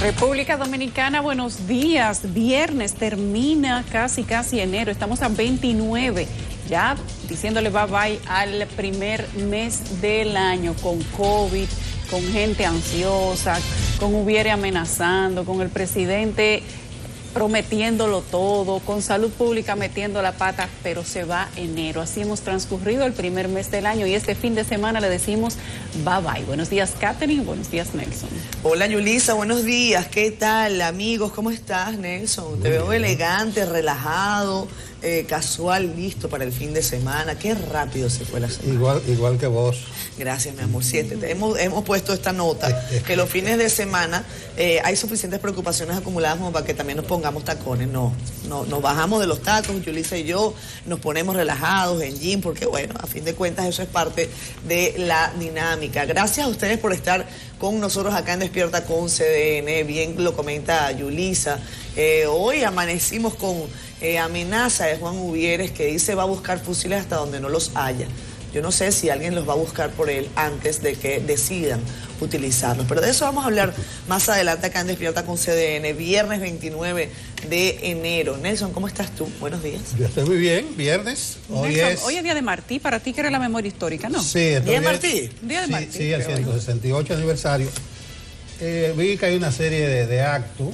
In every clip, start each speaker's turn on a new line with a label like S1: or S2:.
S1: República Dominicana, buenos días. Viernes, termina casi enero. Estamos a 29, ya diciéndole bye bye al primer mes del año, con COVID, con gente ansiosa, con Hubiere amenazando, con el presidente prometiéndolo todo, con salud pública metiendo la pata, pero se va enero. Así hemos transcurrido el primer mes del año y este fin de semana le decimos bye bye. Buenos días, Katherine, buenos días, Nelson.
S2: Hola, Yulisa, buenos días. ¿Qué tal, amigos? ¿Cómo estás, Nelson? Te veo elegante, relajado, casual, listo para el fin de semana. Qué rápido se fue la semana.
S3: Igual que vos.
S2: Gracias, mi amor. Siéntete. Hemos puesto esta nota, que los fines de semana hay suficientes preocupaciones acumuladas como para que también nos pongamos tacones. No, nos bajamos de los tacos, Yulisa y yo, nos ponemos relajados en gym, porque bueno, a fin de cuentas eso es parte de la dinámica. Gracias a ustedes por estar con nosotros acá en Despierta con CDN, bien lo comenta Yulisa. Hoy amanecimos con amenaza de Juan Hubieres, que dice va a buscar fusiles hasta donde no los haya. Yo no sé si alguien los va a buscar por él antes de que decidan utilizarlos. Pero de eso vamos a hablar más adelante acá en Despierta con CDN, viernes 29 de enero. Nelson, ¿cómo estás tú? Buenos días.
S3: Yo estoy muy bien, viernes.
S1: Hoy es día de Martí, para ti que era la memoria histórica, ¿no?
S3: Sí.
S2: ¿Día de Martí?
S1: Día de Martí.
S3: Sí, el 168 aniversario. Vi que hay una serie de actos,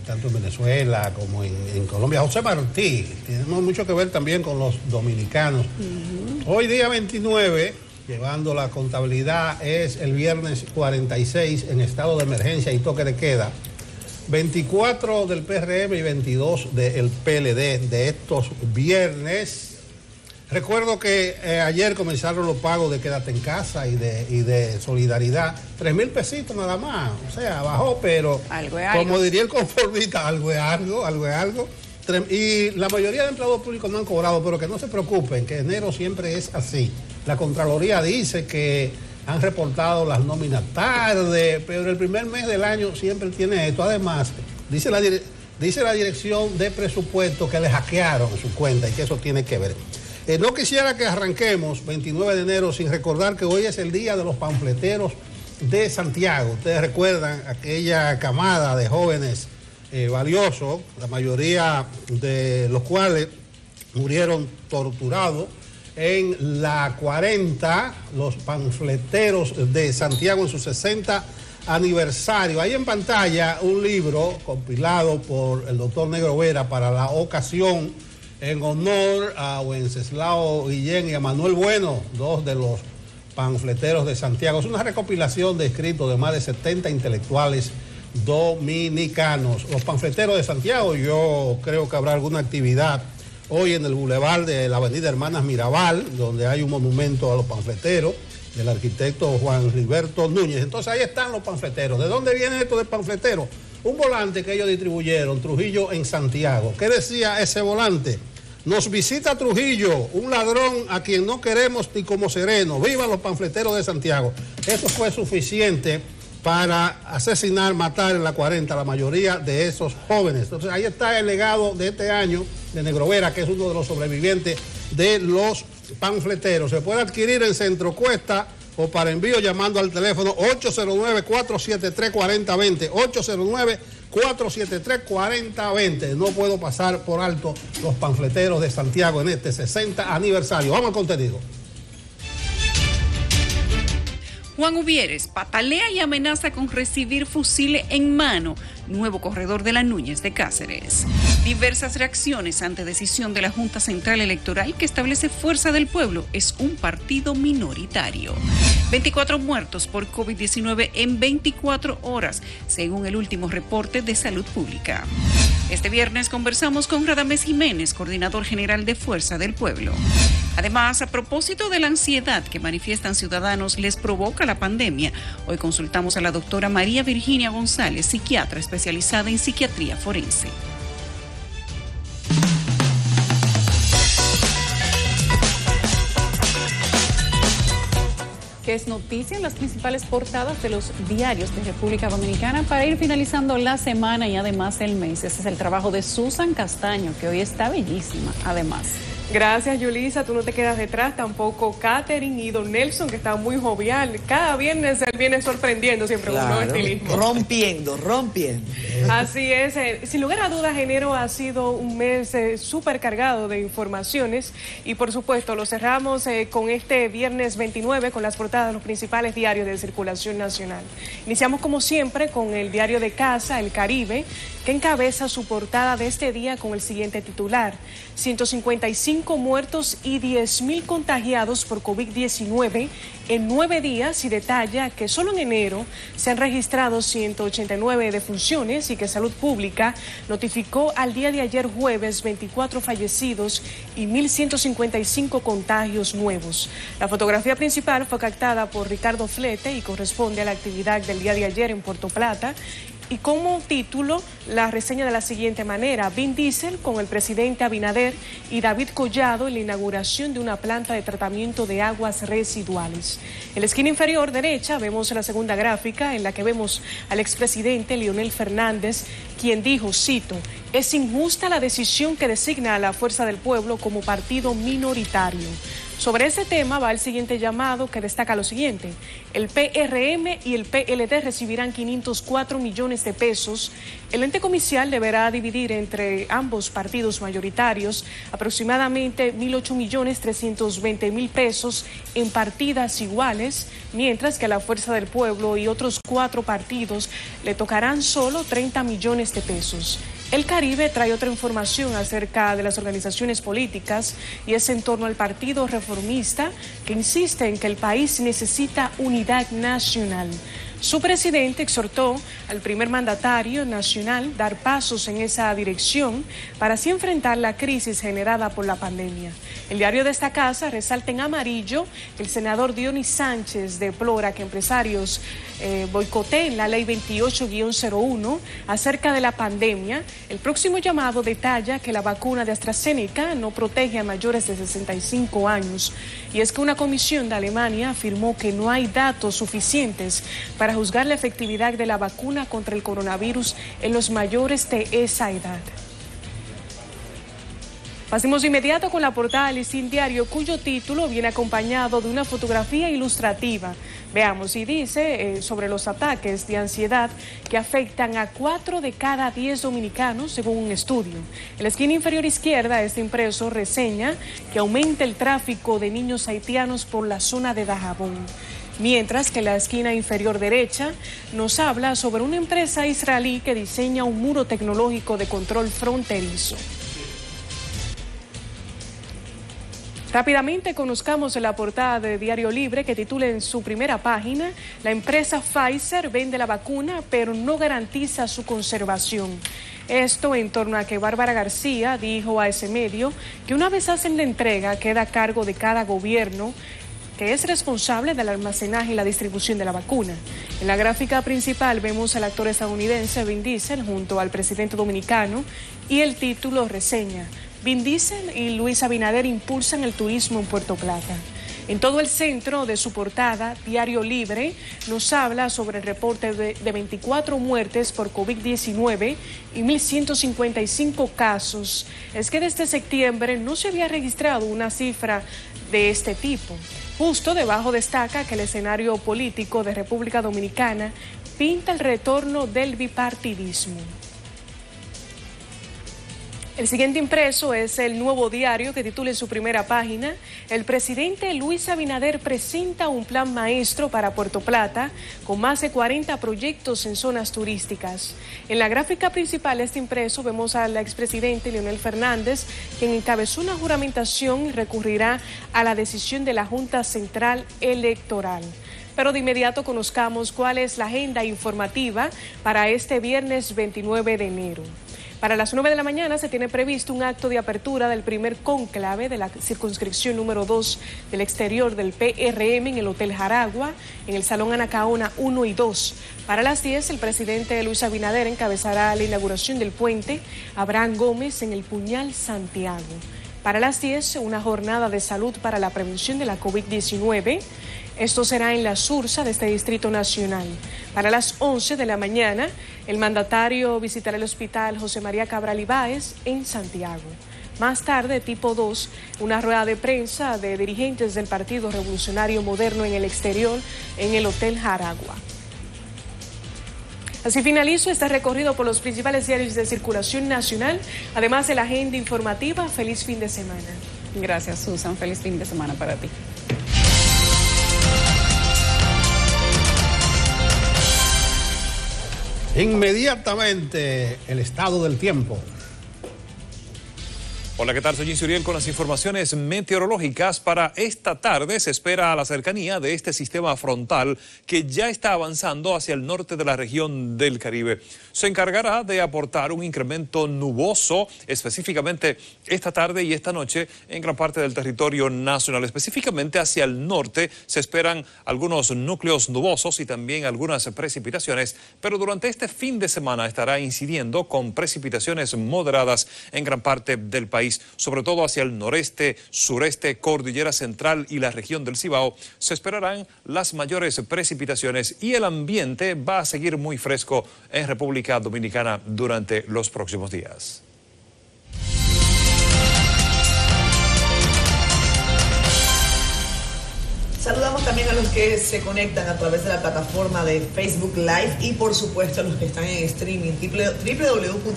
S3: tanto en Venezuela como en Colombia. José Martí, tenemos mucho que ver también con los dominicanos. Hoy día 29, llevando la contabilidad, es el viernes 46 en estado de emergencia y toque de queda. 24 del PRM y 22 del PLD de estos viernes. Recuerdo que ayer comenzaron los pagos de quédate en casa y de solidaridad. 3,000 pesitos nada más. O sea, bajó, pero
S1: algo es algo.
S3: Como diría el conformista, algo es algo. Y la mayoría de empleados públicos no han cobrado, pero que no se preocupen, que enero siempre es así. La Contraloría dice que han reportado las nóminas tarde, pero el primer mes del año siempre tiene esto. Además, dice la Dirección de Presupuesto que le hackearon su cuenta y que eso tiene que ver. No quisiera que arranquemos 29 de enero sin recordar que hoy es el día de los panfleteros de Santiago. Ustedes recuerdan aquella camada de jóvenes valiosos, la mayoría de los cuales murieron torturados en la 40, los panfleteros de Santiago en su 60 aniversario. Hay en pantalla un libro compilado por el doctor Negro Vera para la ocasión, en honor a Wenceslao Guillén y a Manuel Bueno, dos de los panfleteros de Santiago. Es una recopilación de escritos de más de 70 intelectuales dominicanos. Los panfleteros de Santiago, yo creo que habrá alguna actividad hoy en el bulevar de la avenida Hermanas Mirabal, donde hay un monumento a los panfleteros del arquitecto Juan Riberto Núñez. Entonces ahí están los panfleteros. ¿De dónde viene esto de panfleteros? Un volante que ellos distribuyeron, Trujillo en Santiago. ¿Qué decía ese volante? Nos visita Trujillo, un ladrón a quien no queremos ni como sereno. ¡Viva los panfleteros de Santiago! Eso fue suficiente para asesinar, matar en la 40 a la mayoría de esos jóvenes. Entonces ahí está el legado de este año de Negro Vera, que es uno de los sobrevivientes de los panfleteros. Se puede adquirir en Centro Cuesta o para envío llamando al teléfono 809-473-4020, 809-473-4020. No puedo pasar por alto los panfleteros de Santiago en este 60 aniversario. Vamos al contenido.
S1: Juan Hubieres patalea y amenaza con recibir fusiles en mano. Nuevo corredor de la Núñez de Cáceres. Diversas reacciones ante decisión de la Junta Central Electoral que establece Fuerza del Pueblo es un partido minoritario. 24 muertos por COVID-19 en 24 horas, según el último reporte de Salud Pública. Este viernes conversamos con Radamés Jiménez, coordinador general de Fuerza del Pueblo. Además, a propósito de la ansiedad que manifiestan ciudadanos les provoca la pandemia, hoy consultamos a la doctora María Virginia González, psiquiatra especializada en psiquiatría forense. Que es noticia en las principales portadas de los diarios de República Dominicana para ir finalizando la semana y además el mes. Ese es el trabajo de Susan Castaño, que hoy está bellísima, además.
S4: Gracias, Yulisa. Tú no te quedas detrás, tampoco Katherine y Don Nelson, que está muy jovial. Cada viernes él viene sorprendiendo siempre con un nuevo estilismo.
S2: Rompiendo.
S4: Así es. Sin lugar a dudas, enero ha sido un mes súper cargado de informaciones y, por supuesto, lo cerramos con este viernes 29 con las portadas de los principales diarios de circulación nacional. Iniciamos, como siempre, con el diario de casa, El Caribe, que encabeza su portada de este día con el siguiente titular: 155 muertos y 10.000 contagiados por COVID-19 en 9 días, y detalla que solo en enero se han registrado 189 defunciones y que Salud Pública notificó al día de ayer jueves 24 fallecidos y 1.155 contagios nuevos. La fotografía principal fue captada por Ricardo Flete y corresponde a la actividad del día de ayer en Puerto Plata. Y como título, la reseña de la siguiente manera: Vin Diesel con el presidente Abinader y David Collado en la inauguración de una planta de tratamiento de aguas residuales. En la esquina inferior derecha vemos la segunda gráfica, en la que vemos al expresidente Leonel Fernández, quien dijo, cito: es injusta la decisión que designa a la Fuerza del Pueblo como partido minoritario. Sobre ese tema va el siguiente llamado, que destaca lo siguiente: el PRM y el PLD recibirán 504 millones de pesos. El ente comicial deberá dividir entre ambos partidos mayoritarios aproximadamente 1.008.320.000 pesos en partidas iguales, mientras que a la Fuerza del Pueblo y otros 4 partidos le tocarán solo 30 millones de pesos. El Caribe trae otra información acerca de las organizaciones políticas y es en torno al Partido Reformista, que insiste en que el país necesita unidad nacional. Su presidente exhortó al primer mandatario nacional a dar pasos en esa dirección para así enfrentar la crisis generada por la pandemia. El diario de esta casa resalta en amarillo que el senador Dionis Sánchez deplora que empresarios boicoteen la ley 28-01 acerca de la pandemia. El próximo llamado detalla que la vacuna de AstraZeneca no protege a mayores de 65 años. Y es que una comisión de Alemania afirmó que no hay datos suficientes para juzgar la efectividad de la vacuna contra el coronavirus en los mayores de esa edad. Pasemos de inmediato con la portada del Listín Diario, cuyo título viene acompañado de una fotografía ilustrativa. Veamos, y dice sobre los ataques de ansiedad que afectan a 4 de cada 10 dominicanos, según un estudio. En la esquina inferior izquierda, este impreso reseña que aumenta el tráfico de niños haitianos por la zona de Dajabón. Mientras que en la esquina inferior derecha nos habla sobre una empresa israelí que diseña un muro tecnológico de control fronterizo. Rápidamente conozcamos la portada de Diario Libre, que titula en su primera página: la empresa Pfizer vende la vacuna pero no garantiza su conservación. Esto en torno a que Bárbara García dijo a ese medio que una vez hacen la entrega queda a cargo de cada gobierno, que es responsable del almacenaje y la distribución de la vacuna. En la gráfica principal vemos al actor estadounidense Vin Diesel junto al presidente dominicano y el título reseña: Vin Diesel y Luis Abinader impulsan el turismo en Puerto Plata. En todo el centro de su portada, Diario Libre nos habla sobre el reporte de 24 muertes por COVID-19 y 1.155 casos. Es que desde septiembre no se había registrado una cifra de este tipo. Justo debajo destaca que el escenario político de República Dominicana pinta el retorno del bipartidismo. El siguiente impreso es El Nuevo Diario, que titula en su primera página: el presidente Luis Abinader presenta un plan maestro para Puerto Plata con más de 40 proyectos en zonas turísticas. En la gráfica principal de este impreso vemos al expresidente Leonel Fernández, quien encabezó una juramentación y recurrirá a la decisión de la Junta Central Electoral. Pero de inmediato conozcamos cuál es la agenda informativa para este viernes 29 de enero. Para las 9 de la mañana se tiene previsto un acto de apertura del primer cónclave de la circunscripción número 2 del exterior del PRM en el Hotel Jaragua, en el Salón Anacaona 1 y 2. Para las 10, el presidente Luis Abinader encabezará la inauguración del puente Abraham Gómez en el Puñal Santiago. Para las 10, una jornada de salud para la prevención de la COVID-19. Esto será en la Sursa de este Distrito Nacional. Para las 11 de la mañana, el mandatario visitará el Hospital José María Cabral Ibáez en Santiago. Más tarde, tipo 2, una rueda de prensa de dirigentes del Partido Revolucionario Moderno en el exterior en el Hotel Jaragua. Así finalizo este recorrido por los principales diarios de circulación nacional, además de la agenda informativa. Feliz fin de semana.
S1: Gracias, Susan. Feliz fin de semana para ti.
S3: Inmediatamente el estado del tiempo.
S5: Hola, ¿qué tal? Soy Jim Uriel con las informaciones meteorológicas. Para esta tarde se espera la cercanía de este sistema frontal que ya está avanzando hacia el norte de la región del Caribe. Se encargará de aportar un incremento nuboso, específicamente esta tarde y esta noche, en gran parte del territorio nacional. Específicamente hacia el norte se esperan algunos núcleos nubosos y también algunas precipitaciones, pero durante este fin de semana estará incidiendo con precipitaciones moderadas en gran parte del país. Sobre todo hacia el noreste, sureste, cordillera central y la región del Cibao, se esperarán las mayores precipitaciones y el ambiente va a seguir muy fresco en República Dominicana durante los próximos días.
S2: Saludamos también a los que se conectan a través de la plataforma de Facebook Live y por supuesto a los que están en streaming www.cdn.com.do.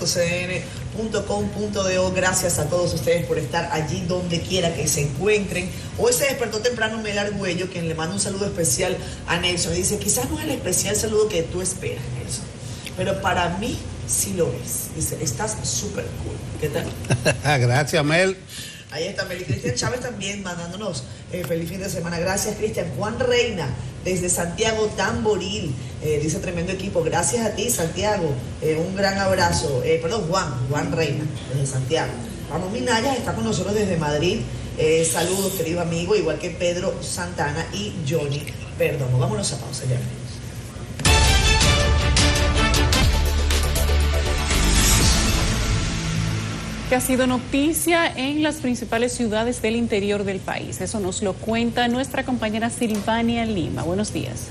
S2: Gracias a todos ustedes por estar allí donde quiera que se encuentren. Hoy se despertó temprano Mel Argüello, quien le manda un saludo especial a Nelson. Y dice, quizás no es el especial saludo que tú esperas, Nelson, pero para mí sí lo es. Dice, estás súper cool. ¿Qué tal?
S3: Gracias, Mel.
S2: Ahí está Meli. Cristian Chávez también mandándonos feliz fin de semana. Gracias, Cristian. Juan Reina, desde Santiago Tamboril, dice tremendo equipo. Gracias a ti, Santiago. Un gran abrazo. Juan Reina, desde Santiago. Ramón Minaya está con nosotros desde Madrid. Saludos, querido amigo, igual que Pedro Santana y Johnny Perdomo. Vámonos a pausa ya.
S1: Que ha sido noticia en las principales ciudades del interior del país. Eso nos lo cuenta nuestra compañera Silvania Lima. Buenos días.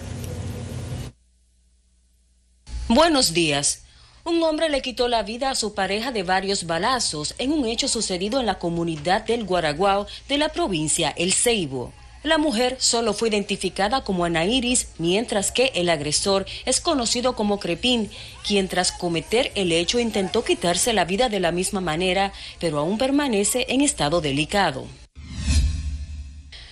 S6: Buenos días. Un hombre le quitó la vida a su pareja de varios balazos en un hecho sucedido en la comunidad del Guaraguao de la provincia El Ceibo. La mujer solo fue identificada como Ana Iris, mientras que el agresor es conocido como Crepín, quien tras cometer el hecho intentó quitarse la vida de la misma manera, pero aún permanece en estado delicado.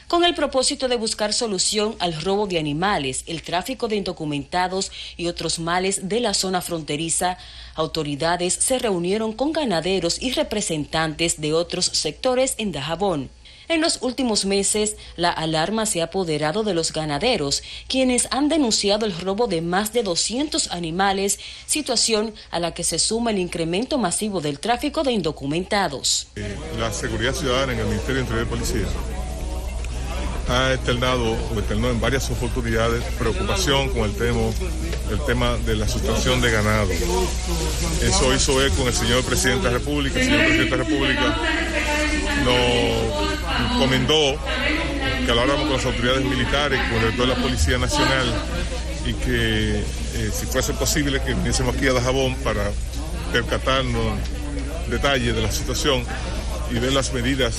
S6: Con el propósito de buscar solución al robo de animales, el tráfico de indocumentados y otros males de la zona fronteriza, autoridades se reunieron con ganaderos y representantes de otros sectores en Dajabón. En los últimos meses, la alarma se ha apoderado de los ganaderos, quienes han denunciado el robo de más de 200 animales, situación a la que se suma el incremento masivo del tráfico de indocumentados.
S7: La seguridad ciudadana en el Ministerio de Interior y Policía ha externado en varias oportunidades preocupación con el tema de la sustracción de ganado. Eso hizo eco con el señor Presidente de la República. El señor Presidente de la República nos encomendó que habláramos con las autoridades militares, con el director de la Policía Nacional y que si fuese posible que viniésemos aquí a Dajabón para percatarnos detalles de la situación y ver las medidas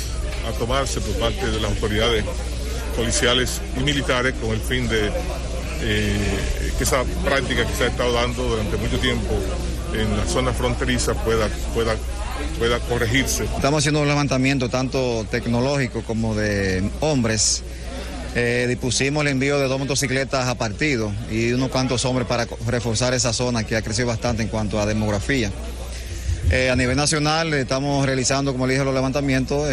S7: a tomarse por parte de las autoridades policiales y militares con el fin de que esa práctica que se ha estado dando durante mucho tiempo en la zona fronteriza pueda corregirse.
S8: Estamos haciendo un levantamiento tanto tecnológico como de hombres. Dispusimos el envío de 2 motocicletas a partido y unos cuantos hombres para reforzar esa zona que ha crecido bastante en cuanto a demografía. A nivel nacional estamos realizando, como le dije, los levantamientos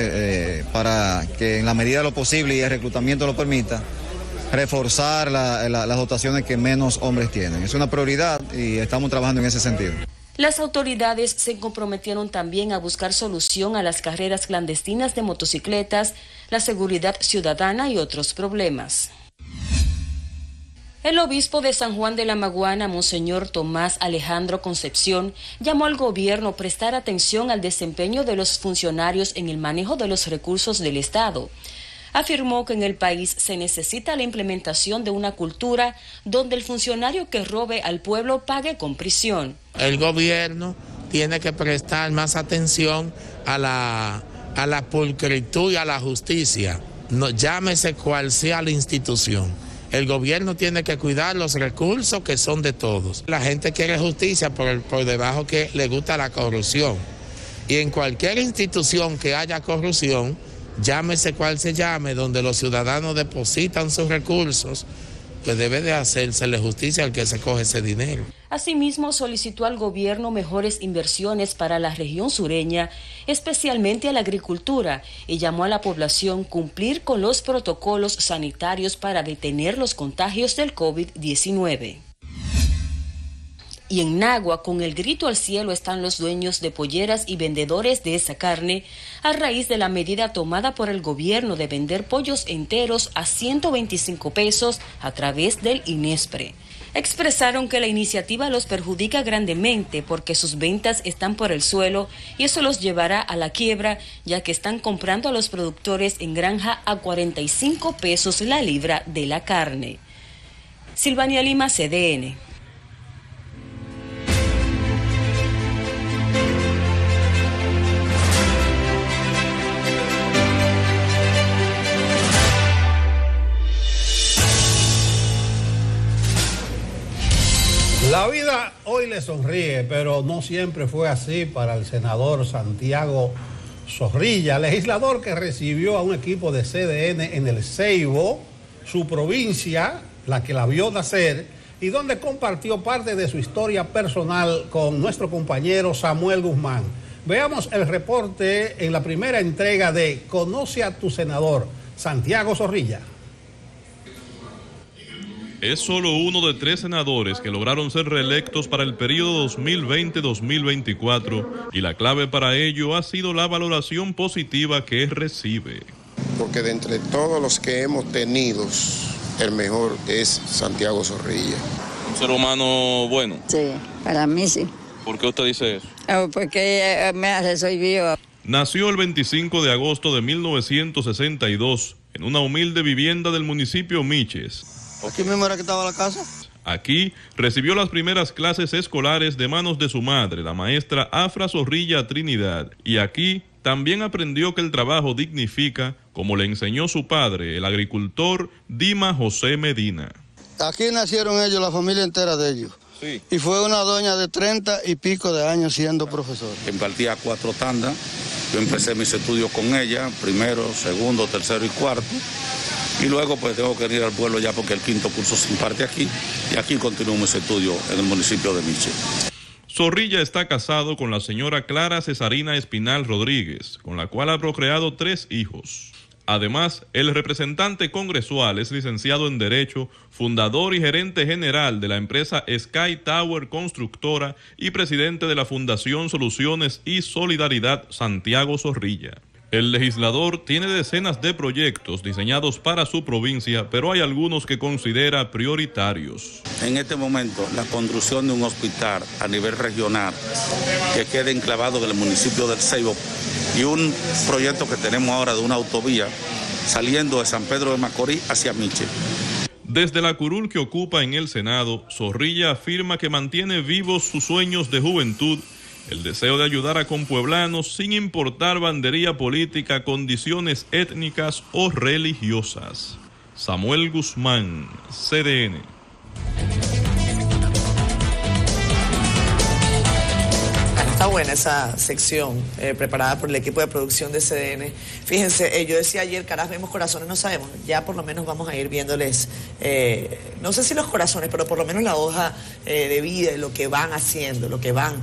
S8: para que en la medida de lo posible y el reclutamiento lo permita, reforzar las dotaciones que menos hombres tienen. Es una prioridad y estamos trabajando en ese sentido.
S6: Las autoridades se comprometieron también a buscar solución a las carreras clandestinas de motocicletas, la seguridad ciudadana y otros problemas. El obispo de San Juan de la Maguana, Monseñor Tomás Alejandro Concepción, llamó al gobierno a prestar atención al desempeño de los funcionarios en el manejo de los recursos del Estado. Afirmó que en el país se necesita la implementación de una cultura donde el funcionario que robe al pueblo pague con prisión.
S9: El gobierno tiene que prestar más atención a a la pulcritud y a la justicia, no, llámese cual sea la institución. El gobierno tiene que cuidar los recursos que son de todos. La gente quiere justicia por debajo que le gusta la corrupción. Y en cualquier institución que haya corrupción, llámese cual se llame, donde los ciudadanos depositan sus recursos, pues debe de hacérsele justicia al que se coge ese dinero.
S6: Asimismo, solicitó al gobierno mejores inversiones para la región sureña, especialmente a la agricultura, y llamó a la población cumplir con los protocolos sanitarios para detener los contagios del COVID-19. Y en Nagua, con el grito al cielo, están los dueños de polleras y vendedores de esa carne a raíz de la medida tomada por el gobierno de vender pollos enteros a 125 pesos a través del INESPRE. Expresaron que la iniciativa los perjudica grandemente porque sus ventas están por el suelo y eso los llevará a la quiebra, ya que están comprando a los productores en granja a 45 pesos la libra de la carne. Silvania Lima, CDN.
S3: La vida hoy le sonríe, pero no siempre fue así para el senador Santiago Zorrilla, legislador que recibió a un equipo de CDN en el Ceibo, su provincia, la que la vio nacer, y donde compartió parte de su historia personal con nuestro compañero Samuel Guzmán. Veamos el reporte en la primera entrega de Conoce a tu senador, Santiago Zorrilla.
S10: Es solo uno de 3 senadores que lograron ser reelectos para el periodo 2020-2024 y la clave para ello ha sido la valoración positiva que recibe.
S11: Porque de entre todos los que hemos tenido, el mejor es Santiago Zorrilla.
S12: ¿Un ser humano bueno?
S13: Sí, para mí sí.
S12: ¿Por qué usted dice eso?
S13: Porque me resolvió.
S10: Nació el 25 de agosto de 1962 en una humilde vivienda del municipio Miches.
S14: ¿Aquí mismo era que estaba la casa?
S10: Aquí recibió las primeras clases escolares de manos de su madre, la maestra Afra Zorrilla Trinidad. Y aquí también aprendió que el trabajo dignifica, como le enseñó su padre, el agricultor Dima José Medina.
S14: Aquí nacieron ellos, la familia entera de ellos.
S12: Sí.
S14: Y fue una doña de 30 y pico de años siendo profesor.
S12: Impartía 4 tandas. Yo empecé mis estudios con ella, primero, segundo, tercero y cuarto. Y luego pues tengo que ir al pueblo ya porque el 5º curso se imparte aquí. Y aquí continúo mis estudios en el municipio de Miches.
S10: Zorrilla está casado con la señora Clara Cesarina Espinal Rodríguez, con la cual ha procreado 3 hijos. Además, el representante congresual es licenciado en Derecho, fundador y gerente general de la empresa Sky Tower Constructora y presidente de la Fundación Soluciones y Solidaridad Santiago Zorrilla. El legislador tiene decenas de proyectos diseñados para su provincia, pero hay algunos que considera prioritarios.
S12: En este momento, la construcción de un hospital a nivel regional que quede enclavado en el municipio del Ceibo y un proyecto que tenemos ahora de una autovía saliendo de San Pedro de Macorís hacia Miche.
S10: Desde la curul que ocupa en el Senado, Zorrilla afirma que mantiene vivos sus sueños de juventud, el deseo de ayudar a compueblanos sin importar bandería política, condiciones étnicas o religiosas. Samuel Guzmán, CDN.
S2: Está buena esa sección preparada por el equipo de producción de CDN. Fíjense, yo decía ayer, caras vemos corazones, no sabemos. Ya por lo menos vamos a ir viéndoles, no sé si los corazones, pero por lo menos la hoja de vida, lo que van haciendo, lo que van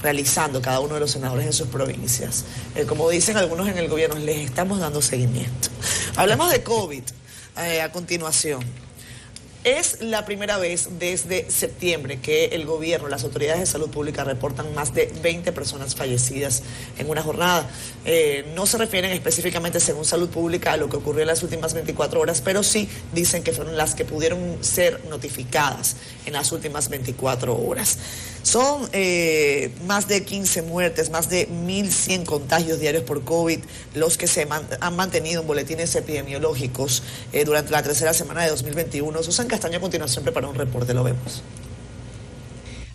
S2: realizando cada uno de los senadores en sus provincias. Como dicen algunos en el gobierno, les estamos dando seguimiento. Hablemos de COVID a continuación. Es la primera vez desde septiembre que el gobierno, las autoridades de salud pública reportan más de 20 personas fallecidas en una jornada. No se refieren específicamente, según salud pública, a lo que ocurrió en las últimas 24 horas, pero sí dicen que fueron las que pudieron ser notificadas en las últimas 24 horas. Son más de 15 muertes, más de 1.100 contagios diarios por COVID, los que se han mantenido en boletines epidemiológicos durante la tercera semana de 2021. Susan Castaño a continuación prepara un reporte, lo vemos.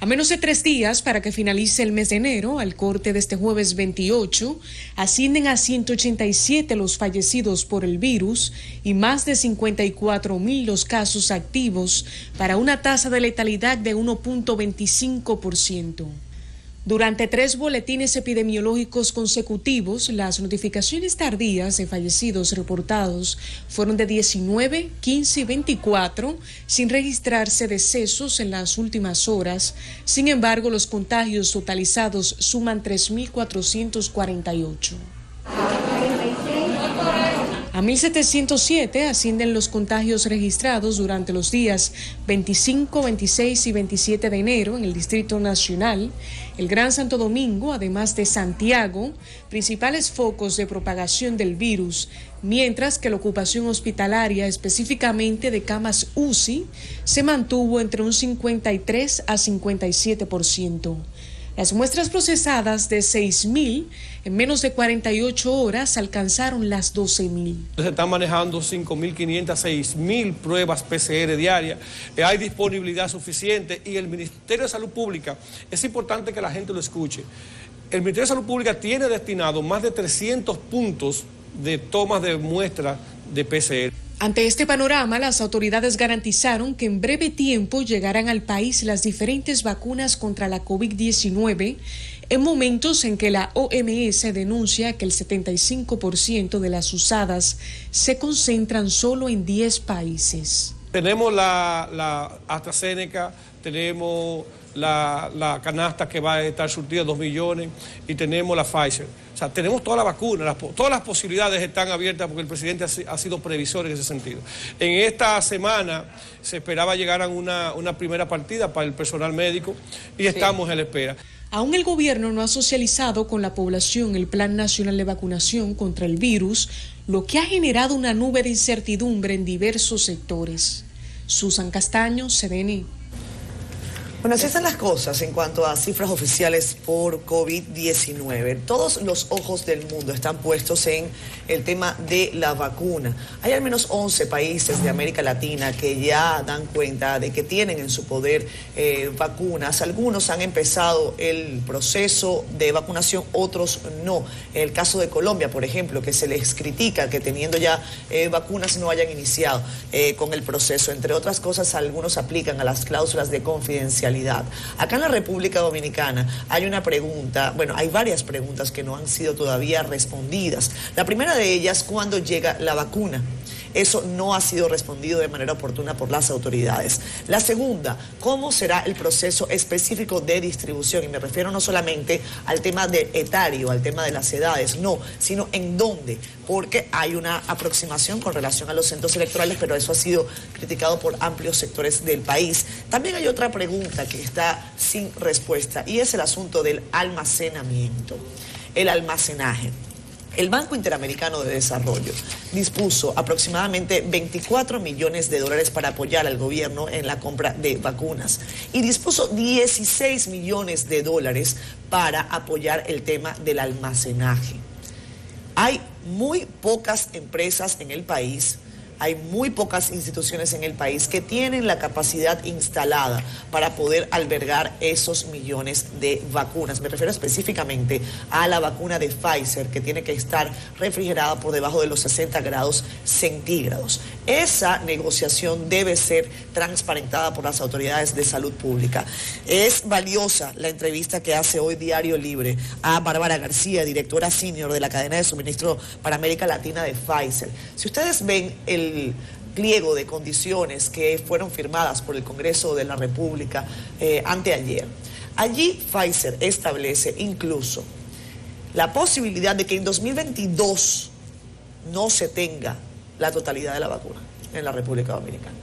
S4: A menos de 3 días para que finalice el mes de enero, al corte de este jueves 28, ascienden a 187 los fallecidos por el virus y más de 54.000 los casos activos, para una tasa de letalidad de 1.25%. Durante 3 boletines epidemiológicos consecutivos, las notificaciones tardías de fallecidos reportados fueron de 19, 15 y 24, sin registrarse decesos en las últimas horas. Sin embargo, los contagios totalizados suman 3.448. A 1.707 ascienden los contagios registrados durante los días 25, 26 y 27 de enero en el Distrito Nacional, el Gran Santo Domingo, además de Santiago, principales focos de propagación del virus, mientras que la ocupación hospitalaria, específicamente de camas UCI, se mantuvo entre un 53 a 57%. Las muestras procesadas de 6.000 en menos de 48 horas alcanzaron las 12.000.
S15: Se están manejando 5.500, 6.000 pruebas PCR diarias. Hay disponibilidad suficiente y el Ministerio de Salud Pública, es importante que la gente lo escuche. El Ministerio de Salud Pública tiene destinado más de 300 puntos de tomas de muestras de PCR.
S4: Ante este panorama, las autoridades garantizaron que en breve tiempo llegarán al país las diferentes vacunas contra la COVID-19, en momentos en que la OMS denuncia que el 75% de las usadas se concentran solo en 10 países.
S15: Tenemos la AstraZeneca, tenemos la canasta que va a estar surtida 2 millones y tenemos la Pfizer. O sea, tenemos toda la vacuna, todas las posibilidades están abiertas porque el presidente ha sido previsor en ese sentido. En esta semana se esperaba llegar a una primera partida para el personal médico y estamos en la espera.
S4: Aún el gobierno no ha socializado con la población el Plan Nacional de Vacunación contra el virus, lo que ha generado una nube de incertidumbre en diversos sectores. Susan Castaño, CDN.
S2: Bueno, así están las cosas en cuanto a cifras oficiales por COVID-19. Todos los ojos del mundo están puestos en el tema de la vacuna. Hay al menos 11 países de América Latina que ya dan cuenta de que tienen en su poder vacunas. Algunos han empezado el proceso de vacunación, otros no. En el caso de Colombia, por ejemplo, que se les critica que teniendo ya vacunas no hayan iniciado con el proceso. Entre otras cosas, algunos aplican a las cláusulas de confidencialidad. Acá en la República Dominicana hay una pregunta, bueno, hay varias preguntas que no han sido todavía respondidas. La primera de ellas, ¿cuándo llega la vacuna? Eso no ha sido respondido de manera oportuna por las autoridades. La segunda, ¿cómo será el proceso específico de distribución? Y me refiero no solamente al tema de etario, al tema de las edades, no, sino en dónde, porque hay una aproximación con relación a los centros electorales, pero eso ha sido criticado por amplios sectores del país. También hay otra pregunta que está sin respuesta y es el asunto del almacenamiento, el almacenaje. El Banco Interamericano de Desarrollo dispuso aproximadamente 24 millones de dólares para apoyar al gobierno en la compra de vacunas y dispuso 16 millones de dólares para apoyar el tema del almacenaje. Hay muy pocas empresas en el país, hay muy pocas instituciones en el país que tienen la capacidad instalada para poder albergar esos millones de vacunas. Me refiero específicamente a la vacuna de Pfizer, que tiene que estar refrigerada por debajo de los 60 grados centígrados. Esa negociación debe ser transparentada por las autoridades de salud pública. Es valiosa la entrevista que hace hoy Diario Libre a Bárbara García, directora senior de la cadena de suministro para América Latina de Pfizer. Si ustedes ven el pliego de condiciones que fueron firmadas por el Congreso de la República anteayer, allí Pfizer establece incluso la posibilidad de que en 2022 no se tenga la totalidad de la vacuna en la República Dominicana.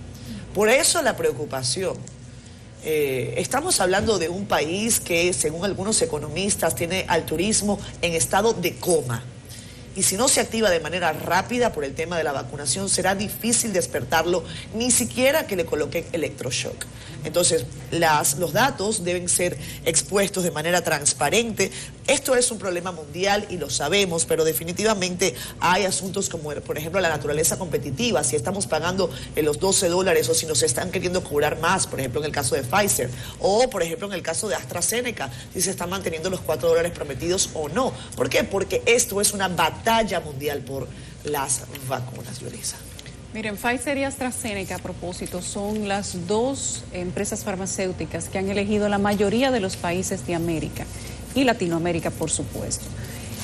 S2: Por eso la preocupación. Estamos hablando de un país que, según algunos economistas, tiene al turismo en estado de coma. y si no se activa de manera rápida por el tema de la vacunación, será difícil despertarlo, ni siquiera que le coloquen electroshock. Entonces, los datos deben ser expuestos de manera transparente. Esto es un problema mundial y lo sabemos, pero definitivamente hay asuntos como, por ejemplo, la naturaleza competitiva. Si estamos pagando los $12 o si nos están queriendo cobrar más, por ejemplo, en el caso de Pfizer, o por ejemplo, en el caso de AstraZeneca, si se están manteniendo los $4 prometidos o no. ¿Por qué? Porque esto es una batalla mundial por las vacunas, Yulisa.
S1: Miren, Pfizer y AstraZeneca, a propósito, son las dos empresas farmacéuticas que han elegido la mayoría de los países de América y Latinoamérica, por supuesto.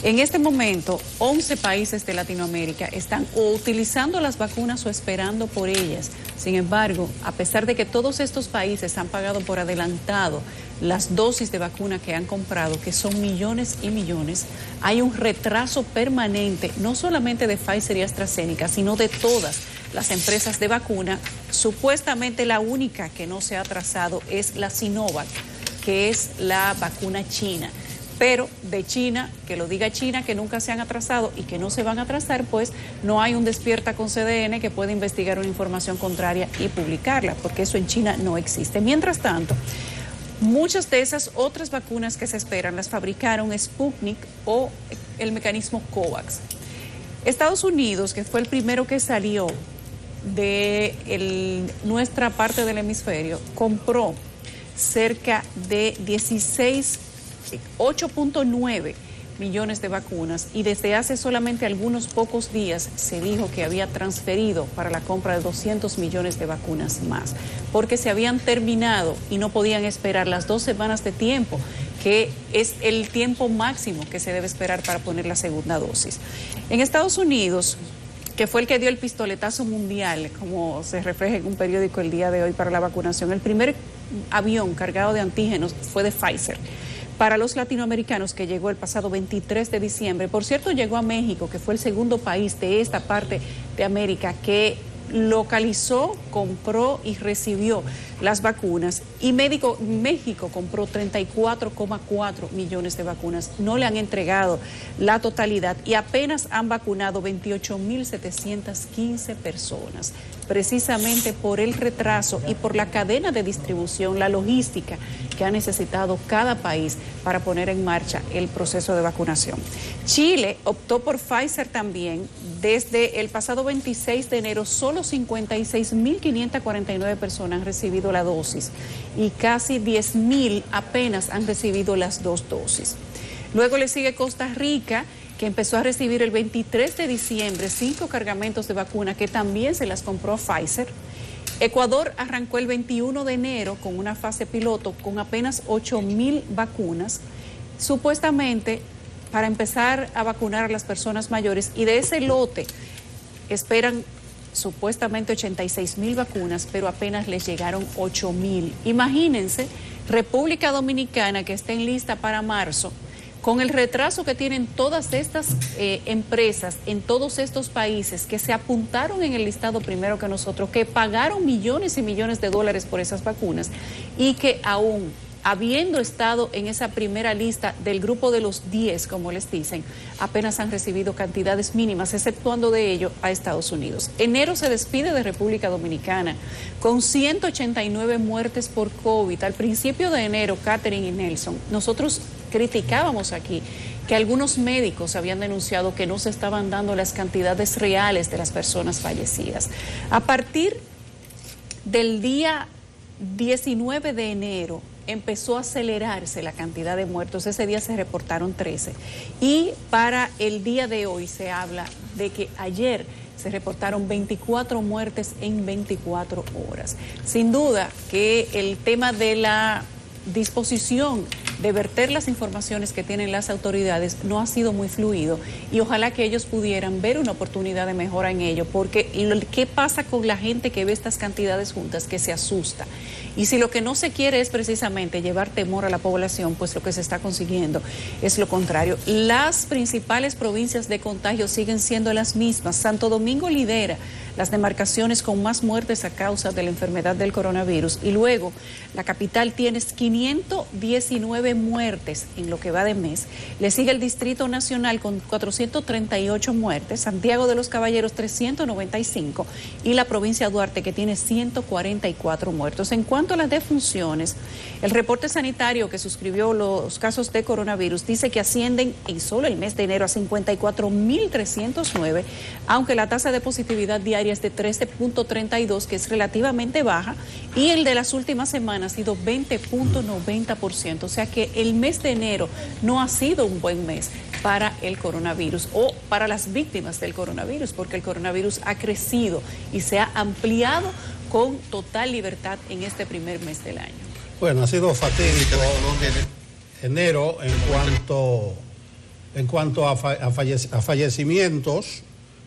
S1: En este momento, 11 países de Latinoamérica están o utilizando las vacunas o esperando por ellas. Sin embargo, a pesar de que todos estos países han pagado por adelantado las dosis de vacuna que han comprado, que son millones y millones, hay un retraso permanente, no solamente de Pfizer y AstraZeneca, sino de todas las empresas de vacuna. Supuestamente la única que no se ha atrasado es la Sinovac, que es la vacuna china. Pero de China, que lo diga China, que nunca se han atrasado y que no se van a atrasar, pues no hay un despierta con CDN que pueda investigar una información contraria y publicarla, porque eso en China no existe. Mientras tanto, muchas de esas otras vacunas que se esperan las fabricaron Sputnik o el mecanismo COVAX. Estados Unidos, que fue el primero que salió de nuestra parte del hemisferio, compró cerca de 8.9 millones de vacunas y desde hace solamente algunos pocos días se dijo que había transferido para la compra de 200 millones de vacunas más, porque se habían terminado y no podían esperar las 2 semanas de tiempo, que es el tiempo máximo que se debe esperar para poner la segunda dosis. En Estados Unidos, que fue el que dio el pistoletazo mundial, como se refleja en un periódico el día de hoy para la vacunación, el primer avión cargado de antígenos fue de Pfizer. Para los latinoamericanos, que llegó el pasado 23 de diciembre, por cierto, llegó a México, que fue el segundo país de esta parte de América que localizó, compró y recibió las vacunas, y México compró 34,4 millones de vacunas. No le han entregado la totalidad y apenas han vacunado 28.715 personas, precisamente por el retraso y por la cadena de distribución, la logística que ha necesitado cada país para poner en marcha el proceso de vacunación. Chile optó por Pfizer también. Desde el pasado 26 de enero, solo 56.549 personas han recibido la dosis y casi 10.000 apenas han recibido las 2 dosis. Luego le sigue Costa Rica, que empezó a recibir el 23 de diciembre 5 cargamentos de vacuna que también se las compró Pfizer. Ecuador arrancó el 21 de enero con una fase piloto con apenas 8.000 vacunas, supuestamente para empezar a vacunar a las personas mayores, y de ese lote esperan supuestamente 86.000 vacunas, pero apenas les llegaron 8.000. Imagínense, República Dominicana, que está en lista para marzo, con el retraso que tienen todas estas empresas en todos estos países que se apuntaron en el listado primero que nosotros, que pagaron millones y millones de dólares por esas vacunas y que aún habiendo estado en esa primera lista del grupo de los 10, como les dicen, apenas han recibido cantidades mínimas, exceptuando de ello a Estados Unidos. Enero se despide de República Dominicana con 189 muertes por COVID. Al principio de enero, Catherine y Nelson, nosotros criticábamos aquí que algunos médicos habían denunciado que no se estaban dando las cantidades reales de las personas fallecidas. A partir del día 19 de enero, empezó a acelerarse la cantidad de muertos. Ese día se reportaron 13. Y para el día de hoy se habla de que ayer se reportaron 24 muertes en 24 horas. Sin duda que el tema de la disposición de verter las informaciones que tienen las autoridades no ha sido muy fluido, y ojalá que ellos pudieran ver una oportunidad de mejora en ello, porque ¿qué pasa con la gente que ve estas cantidades juntas? Que se asusta. Y si lo que no se quiere es precisamente llevar temor a la población, pues lo que se está consiguiendo es lo contrario. Las principales provincias de contagio siguen siendo las mismas. Santo Domingo lidera las demarcaciones con más muertes a causa de la enfermedad del coronavirus, y luego la capital tiene 519 9 muertes en lo que va de mes. Le sigue el Distrito Nacional con 438 muertes, Santiago de los Caballeros 395 y la provincia de Duarte, que tiene 144 muertos. En cuanto a las defunciones, el reporte sanitario que suscribió los casos de coronavirus dice que ascienden en solo el mes de enero a 54.309, aunque la tasa de positividad diaria es de 13.32, que es relativamente baja, y el de las últimas semanas ha sido 20.90%, o sea que el mes de enero no ha sido un buen mes para el coronavirus o para las víctimas del coronavirus, porque el coronavirus ha crecido y se ha ampliado con total libertad en este primer mes del año.
S3: Bueno, ha sido fatídico enero en cuanto a fallecimientos.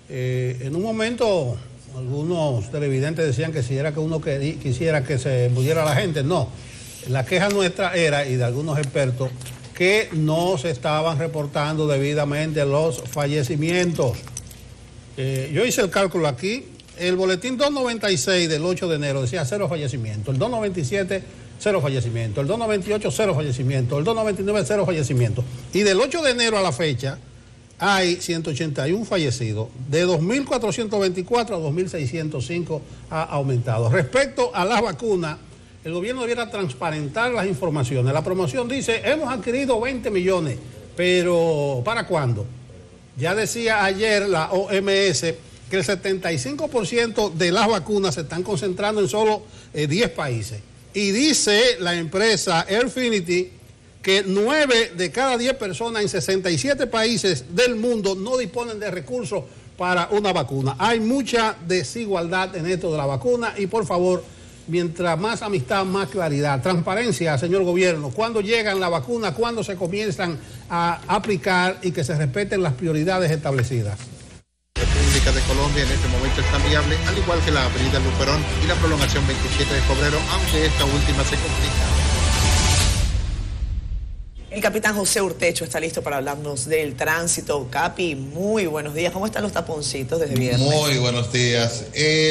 S3: En un momento algunos televidentes decían que si era que uno quisiera que se muriera la gente. No, la queja nuestra era, y de algunos expertos, que no se estaban reportando debidamente los fallecimientos. Yo hice el cálculo aquí. El boletín 296 del 8 de enero decía 0 fallecimientos. El 297, 0 fallecimientos. El 298, 0 fallecimientos. El 299, 0 fallecimientos. Y del 8 de enero a la fecha hay 181 fallecidos. De 2.424 a 2.605 ha aumentado. Respecto a las vacunas, el gobierno debiera transparentar las informaciones. La promoción dice, hemos adquirido 20 millones, pero ¿para cuándo? Ya decía ayer la OMS que el 75% de las vacunas se están concentrando en solo 10 países. Y dice la empresa Airfinity que 9 de cada 10 personas en 67 países del mundo no disponen de recursos para una vacuna. Hay mucha desigualdad en esto de la vacuna y, por favor, mientras más amistad, más claridad. Transparencia, señor gobierno. ¿Cuándo llegan las vacunas? ¿Cuándo se comienzan a aplicar y que se respeten las prioridades establecidas?
S16: República de Colombia en este momento está viable, al igual que la avenida Luperón y la prolongación 27 de febrero, aunque esta última se complica.
S2: El capitán José Urtecho está listo para hablarnos del tránsito. Capi, muy buenos días. ¿Cómo están los taponcitos desde viernes?
S17: Muy buenos días.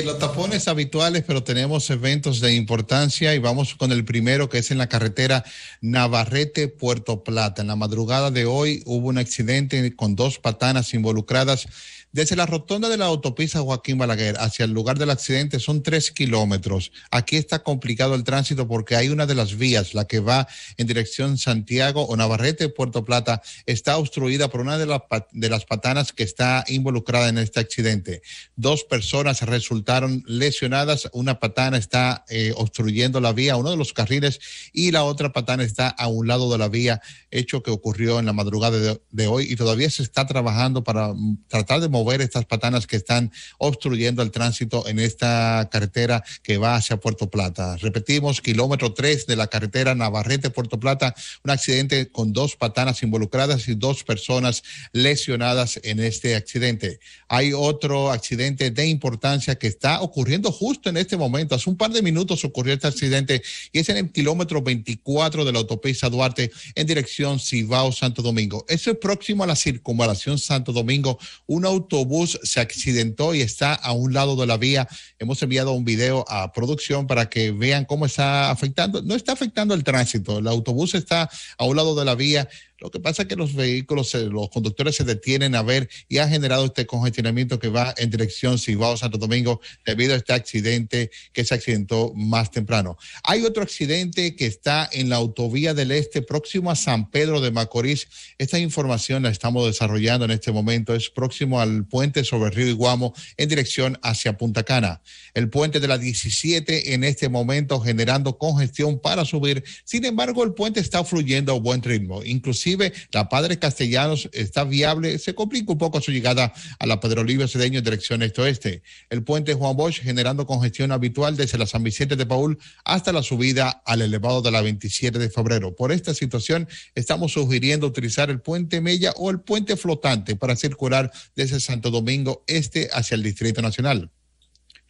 S17: Los tapones habituales, pero tenemos eventos de importancia y vamos con el primero, que es en la carretera Navarrete-Puerto Plata. En la madrugada de hoy hubo un accidente con 2 patanas involucradas. Desde la rotonda de la autopista Joaquín Balaguer hacia el lugar del accidente son 3 kilómetros. Aquí está complicado el tránsito porque hay una de las vías, la que va en dirección Santiago o Navarrete, Puerto Plata, está obstruida por una de las patanas que está involucrada en este accidente. 2 personas resultaron lesionadas. Una patana está obstruyendo la vía, uno de los carriles, y la otra patana está a un lado de la vía, hecho que ocurrió en la madrugada de hoy y todavía se está trabajando para tratar de mover estas patanas que están obstruyendo el tránsito en esta carretera que va hacia Puerto Plata. Repetimos, kilómetro 3 de la carretera Navarrete-Puerto Plata, un accidente con 2 patanas involucradas y 2 personas lesionadas en este accidente. Hay otro accidente de importancia que está ocurriendo justo en este momento. Hace un par de minutos ocurrió este accidente y es en el kilómetro 24 de la autopista Duarte en dirección Cibao-Santo Domingo. Eso es próximo a la circunvalación Santo Domingo. Un autobús se accidentó y está a un lado de la vía. Hemos enviado un video a producción para que vean cómo está afectando. No está afectando el tránsito. El autobús está a un lado de la vía. Lo que pasa es que los vehículos, los conductores se detienen a ver y ha generado este congestionamiento que va en dirección Cibao-Santo Domingo debido a este accidente que se accidentó más temprano. Hay otro accidente que está en la autovía del Este, próximo a San Pedro de Macorís. Esta información la estamos desarrollando en este momento. Es próximo al puente sobre el río Iguamo en dirección hacia Punta Cana. El puente de la 17 en este momento generando congestión para subir. Sin embargo, el puente está fluyendo a buen ritmo. Inclusive la Padre Castellanos está viable, se complica un poco su llegada a la Pedro Livio Cedeño en dirección este-oeste. El puente Juan Bosch generando congestión habitual desde la San Vicente de Paúl hasta la subida al elevado de la 27 de febrero. Por esta situación estamos sugiriendo utilizar el puente Mella o el puente flotante para circular desde Santo Domingo Este hacia el Distrito Nacional.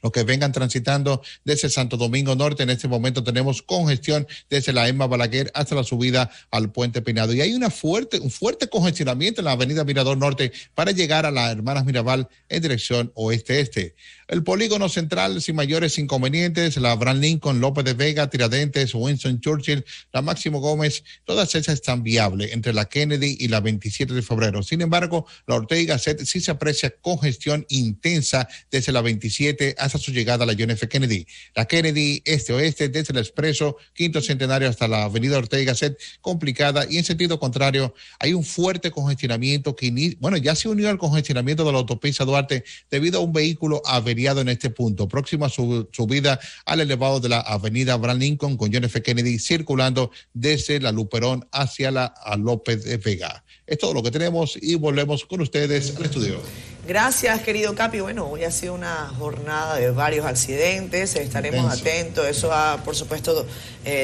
S17: Los que vengan transitando desde Santo Domingo Norte, en este momento tenemos congestión desde la Emma Balaguer hasta la subida al Puente Peinado. Y hay un fuerte congestionamiento en la avenida Mirador Norte para llegar a las Hermanas Mirabal en dirección oeste-este. El polígono central sin mayores inconvenientes, la Abraham Lincoln, López de Vega, Tiradentes, Winston Churchill, la Máximo Gómez, todas esas están viables entre la Kennedy y la 27 de febrero. Sin embargo, la Ortega y Gasset sí se aprecia congestión intensa desde la 27 hasta su llegada a la John F. Kennedy. La Kennedy este-oeste desde el Expreso Quinto Centenario hasta la avenida Ortega y Gasset complicada, y en sentido contrario hay un fuerte congestionamiento que ya se unió al congestionamiento de la autopista Duarte debido a un vehículo averiado en este punto, próximo a su subida al elevado de la avenida Abraham Lincoln con John F. Kennedy, circulando desde la Luperón hacia la López de Vega. Es todo lo que tenemos y volvemos con ustedes al estudio.
S2: Gracias, querido Capi. Bueno, hoy ha sido una jornada de varios accidentes, estaremos atentos. Eso ha, por supuesto,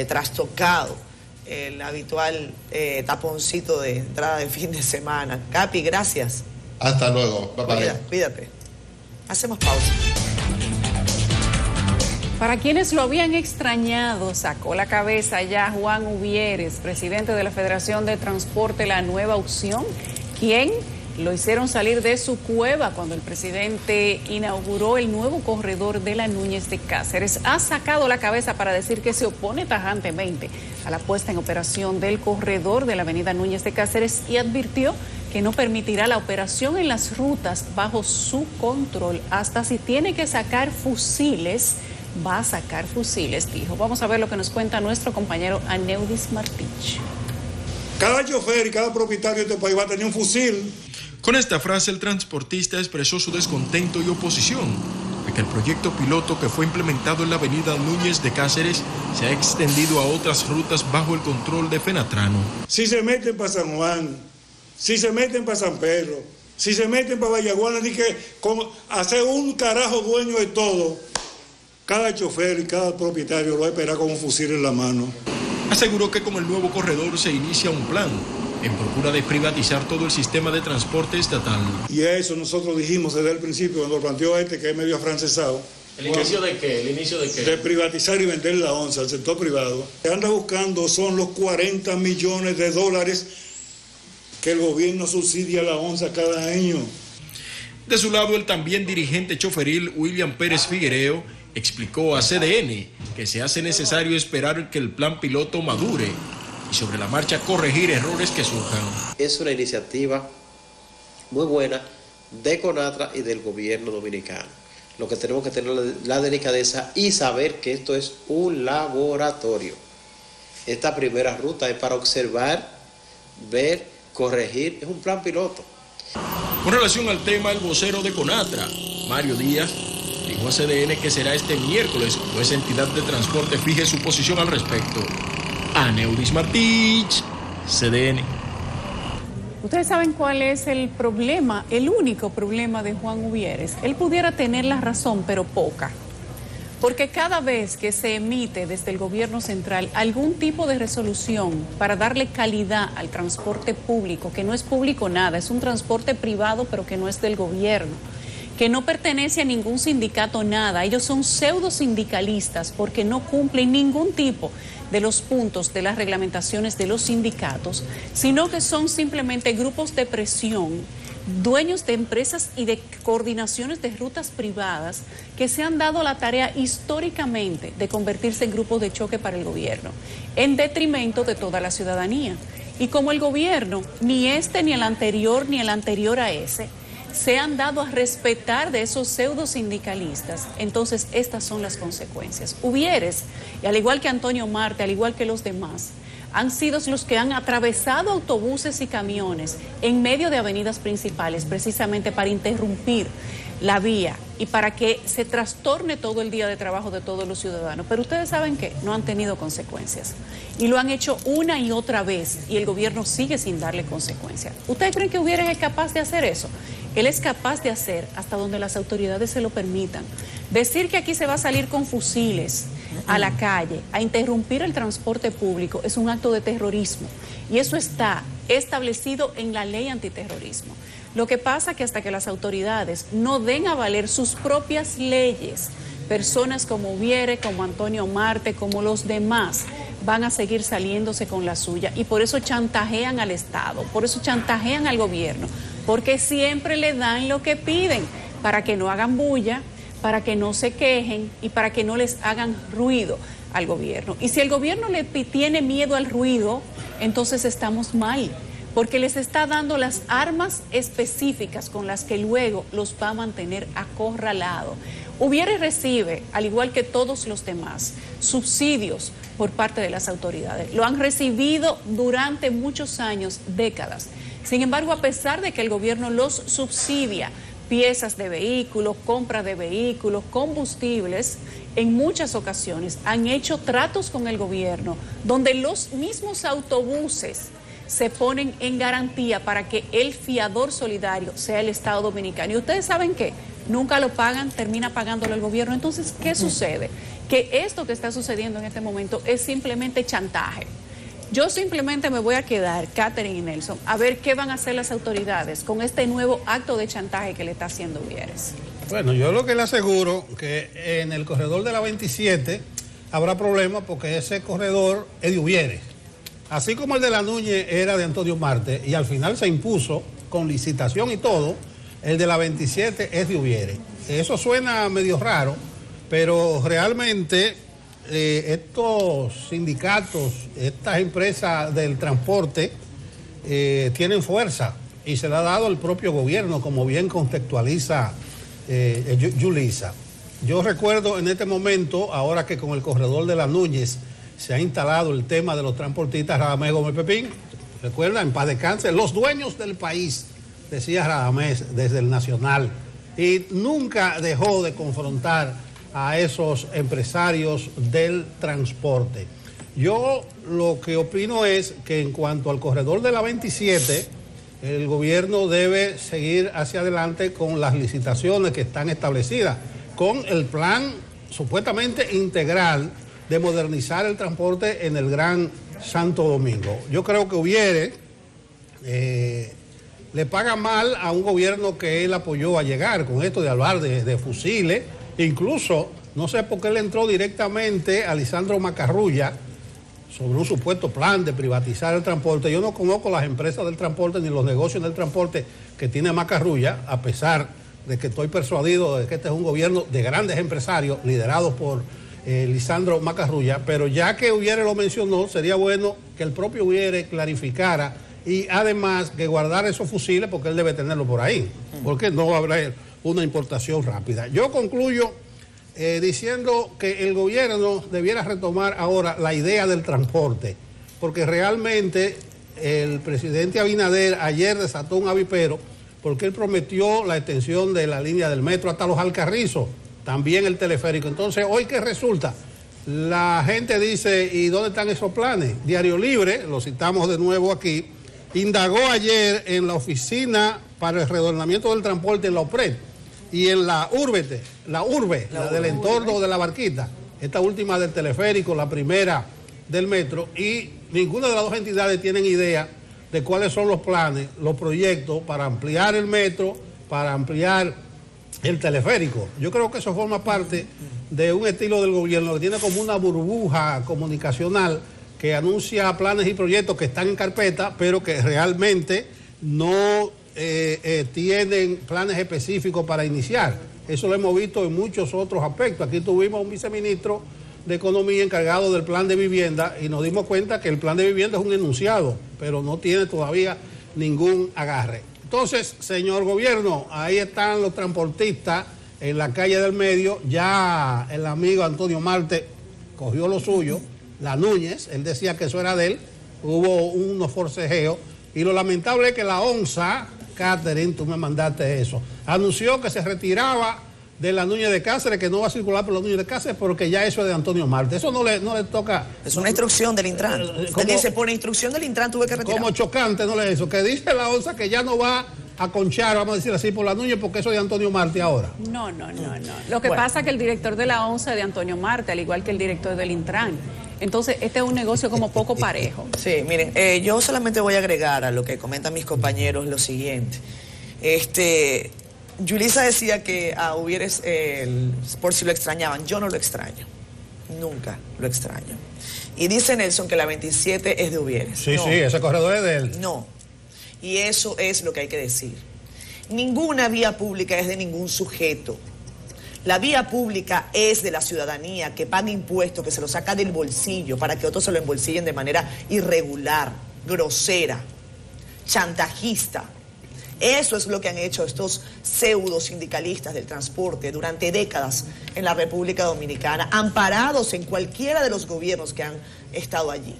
S2: trastocado el habitual taponcito de entrada de fin de semana. Capi, gracias.
S17: Hasta luego. Bye bye.
S2: Cuídate. Hacemos pausa.
S1: Para quienes lo habían extrañado, sacó la cabeza ya Juan Uvieres, presidente de la Federación de Transporte La Nueva Opción, quien lo hicieron salir de su cueva cuando el presidente inauguró el nuevo corredor de la Núñez de Cáceres. Ha sacado la cabeza para decir que se opone tajantemente a la puesta en operación del corredor de la avenida Núñez de Cáceres y advirtió que no permitirá la operación en las rutas bajo su control. Hasta si tiene que sacar fusiles, va a sacar fusiles, dijo. Vamos a ver lo que nos cuenta nuestro compañero Aneudis Martich.
S18: Cada chofer y cada propietario de este país va a tener un fusil.
S19: Con esta frase, el transportista expresó su descontento y oposición a que el proyecto piloto que fue implementado en la avenida Núñez de Cáceres se ha extendido a otras rutas bajo el control de Fenatrano.
S18: Si se meten para San Juan, si se meten para San Pedro, si se meten para Vallaguana, ni que hacer un carajo dueño de todo, cada chofer y cada propietario lo va a esperar con un fusil en la mano.
S19: Aseguró que con el nuevo corredor se inicia un plan en procura de privatizar todo el sistema de transporte estatal.
S18: Y a eso nosotros dijimos desde el principio, cuando planteó que es medio afrancesado.
S19: ¿El inicio de qué? ¿El inicio de qué?
S18: De privatizar y vender la onza al sector privado. Lo que anda buscando son los 40 millones de dólares que el gobierno subsidia a la onza cada año.
S19: De su lado, el también dirigente choferil William Pérez Figuereo explicó a CDN que se hace necesario esperar que el plan piloto madure y sobre la marcha corregir errores que surjan.
S20: Es una iniciativa muy buena de CONATRA y del gobierno dominicano. Lo que tenemos que tener la delicadeza y saber que esto es un laboratorio. Esta primera ruta es para observar, ver, corregir, es un plan piloto.
S19: Con relación al tema, el vocero de CONATRA, Mario Díaz, dijo a CDN que será este miércoles cuando esa entidad de transporte fije su posición al respecto. Aneudis Martich, CDN.
S1: Ustedes saben cuál es el problema, el único problema de Juan Uvieres. Él pudiera tener la razón, pero poca. Porque cada vez que se emite desde el gobierno central algún tipo de resolución para darle calidad al transporte público, que no es público nada, es un transporte privado pero que no es del gobierno, que no pertenece a ningún sindicato nada, ellos son pseudo sindicalistas porque no cumplen ningún tipo de los puntos de las reglamentaciones de los sindicatos, sino que son simplemente grupos de presión, dueños de empresas y de coordinaciones de rutas privadas que se han dado la tarea históricamente de convertirse en grupos de choque para el gobierno, en detrimento de toda la ciudadanía. Y como el gobierno, ni este ni el anterior a ese, se han dado a respetar de esos pseudo sindicalistas, entonces estas son las consecuencias. Uvieres, y al igual que Antonio Marte, al igual que los demás, han sido los que han atravesado autobuses y camiones en medio de avenidas principales precisamente para interrumpir la vía y para que se trastorne todo el día de trabajo de todos los ciudadanos. Pero ustedes saben que no han tenido consecuencias y lo han hecho una y otra vez y el gobierno sigue sin darle consecuencias. ¿Ustedes creen que Uvieres es capaz de hacer eso? Él es capaz de hacer hasta donde las autoridades se lo permitan. Decir que aquí se va a salir con fusiles a la calle, a interrumpir el transporte público, es un acto de terrorismo. Y eso está establecido en la ley antiterrorismo. Lo que pasa es que hasta que las autoridades no den a valer sus propias leyes, personas como Ubiere, como Antonio Marte, como los demás, van a seguir saliéndose con la suya. Y por eso chantajean al Estado, por eso chantajean al gobierno, porque siempre le dan lo que piden, para que no hagan bulla, para que no se quejen y para que no les hagan ruido al gobierno. Y si el gobierno le tiene miedo al ruido, entonces estamos mal, porque les está dando las armas específicas con las que luego los va a mantener acorralados. Ubiere recibe, al igual que todos los demás, subsidios por parte de las autoridades. Lo han recibido durante muchos años, décadas. Sin embargo, a pesar de que el gobierno los subsidia, piezas de vehículos, compra de vehículos, combustibles, en muchas ocasiones han hecho tratos con el gobierno donde los mismos autobuses se ponen en garantía para que el fiador solidario sea el Estado Dominicano. Y ustedes saben qué, nunca lo pagan, termina pagándolo el gobierno. Entonces, ¿qué sucede? Que esto que está sucediendo en este momento es simplemente chantaje. Yo simplemente me voy a quedar, Catherine y Nelson, a ver qué van a hacer las autoridades con este nuevo acto de chantaje que le está haciendo Ubieres.
S3: Bueno, yo lo que le aseguro que en el corredor de la 27 habrá problemas porque ese corredor es de Ubieres. Así como el de la Núñez era de Antonio Marte y al final se impuso con licitación y todo, el de la 27 es de Ubieres. Eso suena medio raro, pero realmente estos sindicatos, estas empresas del transporte tienen fuerza y se la ha dado el propio gobierno, como bien contextualiza Yulisa. Yo recuerdo en este momento, ahora que con el corredor de la Núñez se ha instalado el tema de los transportistas, Radamés Gómez Pepín, recuerda, en paz descanse, los dueños del país, decía Radamés desde el Nacional, y nunca dejó de confrontar a esos empresarios del transporte. Yo lo que opino es que en cuanto al corredor de la 27, el gobierno debe seguir hacia adelante con las licitaciones que están establecidas, con el plan supuestamente integral de modernizar el transporte en el Gran Santo Domingo. Yo creo que Ubiere le paga mal a un gobierno que él apoyó a llegar con esto de hablar de fusiles. Incluso, no sé por qué le entró directamente a Lisandro Macarrulla sobre un supuesto plan de privatizar el transporte. Yo no conozco las empresas del transporte ni los negocios del transporte que tiene Macarrulla, a pesar de que estoy persuadido de que este es un gobierno de grandes empresarios liderados por Lisandro Macarrulla, pero ya que Ubiere lo mencionó, sería bueno que el propio Ubiere clarificara y además que guardara esos fusiles porque él debe tenerlo por ahí, porque no va a haber una importación rápida. Yo concluyo diciendo que el gobierno debiera retomar ahora la idea del transporte, porque realmente el presidente Abinader ayer desató un avispero porque él prometió la extensión de la línea del metro hasta los Alcarrizos, también el teleférico. Entonces, ¿hoy qué resulta? La gente dice, ¿y dónde están esos planes? Diario Libre, lo citamos de nuevo aquí, indagó ayer en la oficina para el reordenamiento del transporte en la OPRED y en la urbe del entorno de la Barquita, esta última del teleférico, la primera del metro, y ninguna de las dos entidades tienen idea de cuáles son los planes, los proyectos para ampliar el metro, para ampliar el teleférico. Yo creo que eso forma parte de un estilo del gobierno que tiene como una burbuja comunicacional que anuncia planes y proyectos que están en carpeta, pero que realmente no tienen planes específicos para iniciar. Eso lo hemos visto en muchos otros aspectos. Aquí tuvimos un viceministro de Economía encargado del plan de vivienda y nos dimos cuenta que el plan de vivienda es un enunciado, pero no tiene todavía ningún agarre. Entonces, señor gobierno, ahí están los transportistas en la calle del medio. Ya el amigo Antonio Marte cogió lo suyo, la Núñez, él decía que eso era de él, hubo unos forcejeos y lo lamentable es que la ONSA, Catherine, tú me mandaste eso, anunció que se retiraba de la Núñez de Cáceres, que no va a circular por la Núñez de Cáceres porque ya eso es de Antonio Marte. Eso no le toca. Es una instrucción del Intran. Usted dice, por instrucción del Intran tuve que retirar. Como chocante, no le eso. Que dice la ONSA que ya no va a conchar, vamos a decir así, por la Núñez porque eso es de Antonio Marte ahora. No. Lo que pasa es que el director de la ONSA es de Antonio Marte, al igual que el director del Intran. Entonces, este es un negocio como poco parejo. Sí, miren, yo solamente voy a agregar a lo que comentan mis compañeros lo siguiente.
S2: Yulisa decía que a Uvieres, por si lo extrañaban. Yo no lo extraño. Nunca lo extraño. Y dice Nelson que la 27 es de Uvieres.
S3: Sí, no. Sí, ese corredor es de él.
S2: No. Y eso es lo que hay que decir. Ninguna vía pública es de ningún sujeto. La vía pública es de la ciudadanía que paga impuestos, que se lo saca del bolsillo para que otros se lo embolsillen de manera irregular, grosera, chantajista. Eso es lo que han hecho estos pseudo sindicalistas del transporte durante décadas en la República Dominicana, amparados en cualquiera de los gobiernos que han estado allí.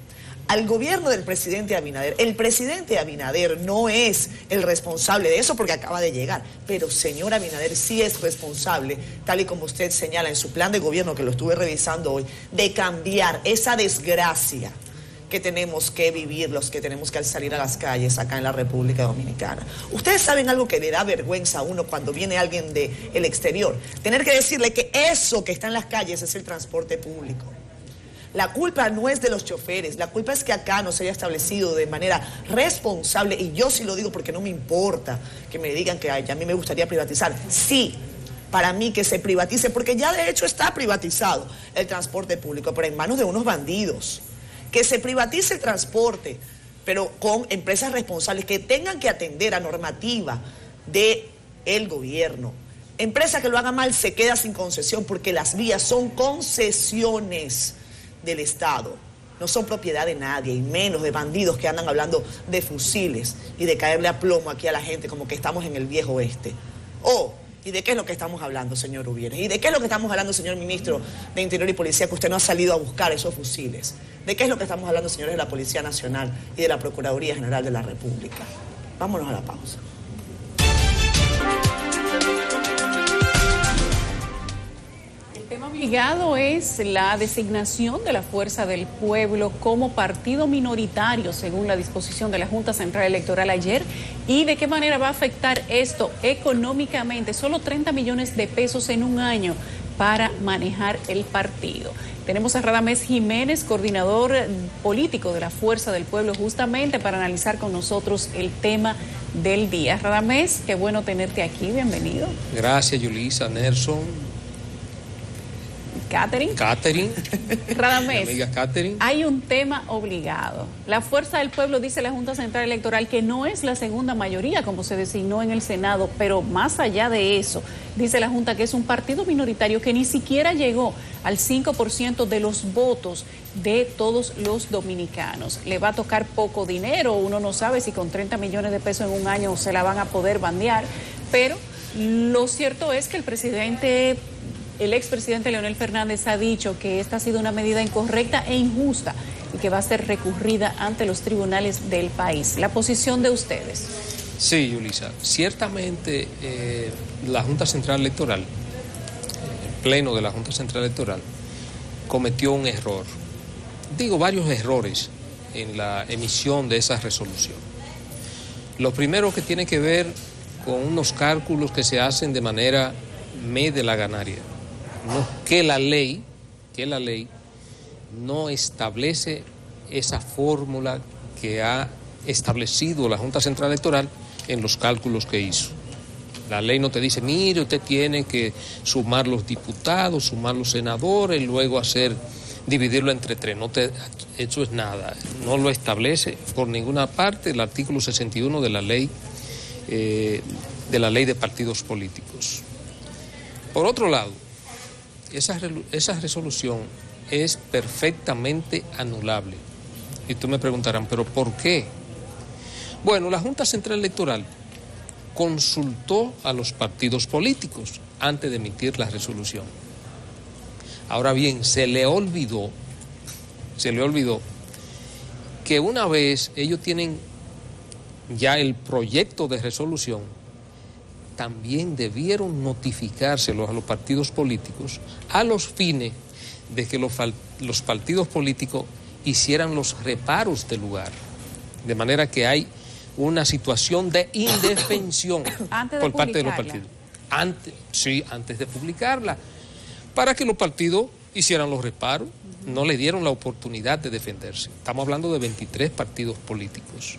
S2: Al gobierno del presidente Abinader, el presidente Abinader no es el responsable de eso porque acaba de llegar, pero señor Abinader sí es responsable, tal y como usted señala en su plan de gobierno, que lo estuve revisando hoy, de cambiar esa desgracia que tenemos que vivir los que tenemos que salir a las calles acá en la República Dominicana. Ustedes saben algo que le da vergüenza a uno cuando viene alguien del exterior, tener que decirle que eso que está en las calles es el transporte público. La culpa no es de los choferes, la culpa es que acá no se haya establecido de manera responsable, y yo sí lo digo porque no me importa que me digan que a mí me gustaría privatizar. Sí, para mí que se privatice, porque ya de hecho está privatizado el transporte público, pero en manos de unos bandidos. Que se privatice el transporte, pero con empresas responsables que tengan que atender a normativa del gobierno. Empresa que lo haga mal se queda sin concesión porque las vías son concesiones del Estado. No son propiedad de nadie, y menos de bandidos que andan hablando de fusiles y de caerle a plomo aquí a la gente como que estamos en el viejo oeste. ¿Y de qué es lo que estamos hablando, señor Uvieres? ¿Y de qué es lo que estamos hablando, señor ministro de Interior y Policía, que usted no ha salido a buscar esos fusiles? ¿De qué es lo que estamos hablando, señores de la Policía Nacional y de la Procuraduría General de la República? Vámonos a la pausa.
S1: El tema obligado es la designación de la Fuerza del Pueblo como partido minoritario, según la disposición de la Junta Central Electoral ayer. ¿Y de qué manera va a afectar esto económicamente? Solo 30 millones de pesos en un año para manejar el partido. Tenemos a Radamés Jiménez, coordinador político de la Fuerza del Pueblo, justamente para analizar con nosotros el tema del día. Radamés, qué bueno tenerte aquí, bienvenido.
S21: Gracias, Yulisa, Nelson. Catherine.
S1: Radamés,
S21: amiga Catherine.
S1: Hay un tema obligado. La Fuerza del Pueblo, dice la Junta Central Electoral, que no es la segunda mayoría como se designó en el Senado, pero más allá de eso, dice la Junta que es un partido minoritario que ni siquiera llegó al 5% de los votos de todos los dominicanos. Le va a tocar poco dinero, uno no sabe si con 30 millones de pesos en un año se la van a poder bandear, pero lo cierto es que el expresidente Leonel Fernández ha dicho que esta ha sido una medida incorrecta e injusta y que va a ser recurrida ante los tribunales del país. ¿La posición de ustedes?
S21: Sí, Yulisa, ciertamente la Junta Central Electoral, el Pleno de la Junta Central Electoral, cometió un error. Digo, varios errores en la emisión de esa resolución. Lo primero que tiene que ver con unos cálculos que se hacen de manera medellaganaria. Que la ley no establece esa fórmula que ha establecido la Junta Central Electoral en los cálculos que hizo. La ley no te dice, mire, usted tiene que sumar los diputados, sumar los senadores, luego dividirlo entre 3. Eso es nada, no lo establece por ninguna parte el artículo 61 de la ley de partidos políticos. Por otro lado, esa resolución es perfectamente anulable. Y tú me preguntarán, ¿pero por qué? Bueno, la Junta Central Electoral consultó a los partidos políticos antes de emitir la resolución. Ahora bien, se le olvidó que una vez ellos tienen ya el proyecto de resolución, también debieron notificárselo a los partidos políticos a los fines de que los partidos políticos hicieran los reparos del lugar. De manera que hay una situación de indefensión por parte de los partidos. Antes de publicarla, para que los partidos hicieran los reparos, no le dieron la oportunidad de defenderse. Estamos hablando de 23 partidos políticos.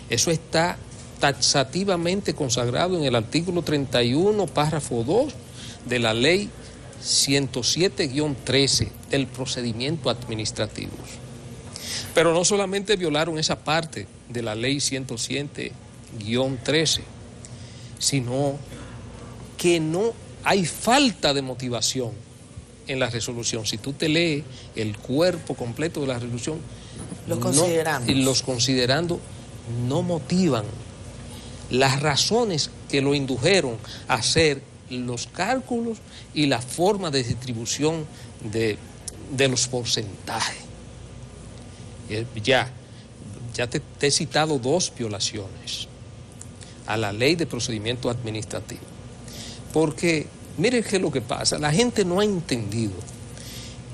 S21: Eso está taxativamente consagrado en el artículo 31, párrafo 2 de la ley 107-13 del procedimiento administrativo. Pero no solamente violaron esa parte de la ley 107-13, sino que no hay falta de motivación en la resolución. Si tú te lees el cuerpo completo de la resolución, los considerando no motivan las razones que lo indujeron a hacer los cálculos y la forma de distribución de los porcentajes. Ya te he citado 2 violaciones a la ley de procedimiento administrativo. Porque, miren qué es lo que pasa, la gente no ha entendido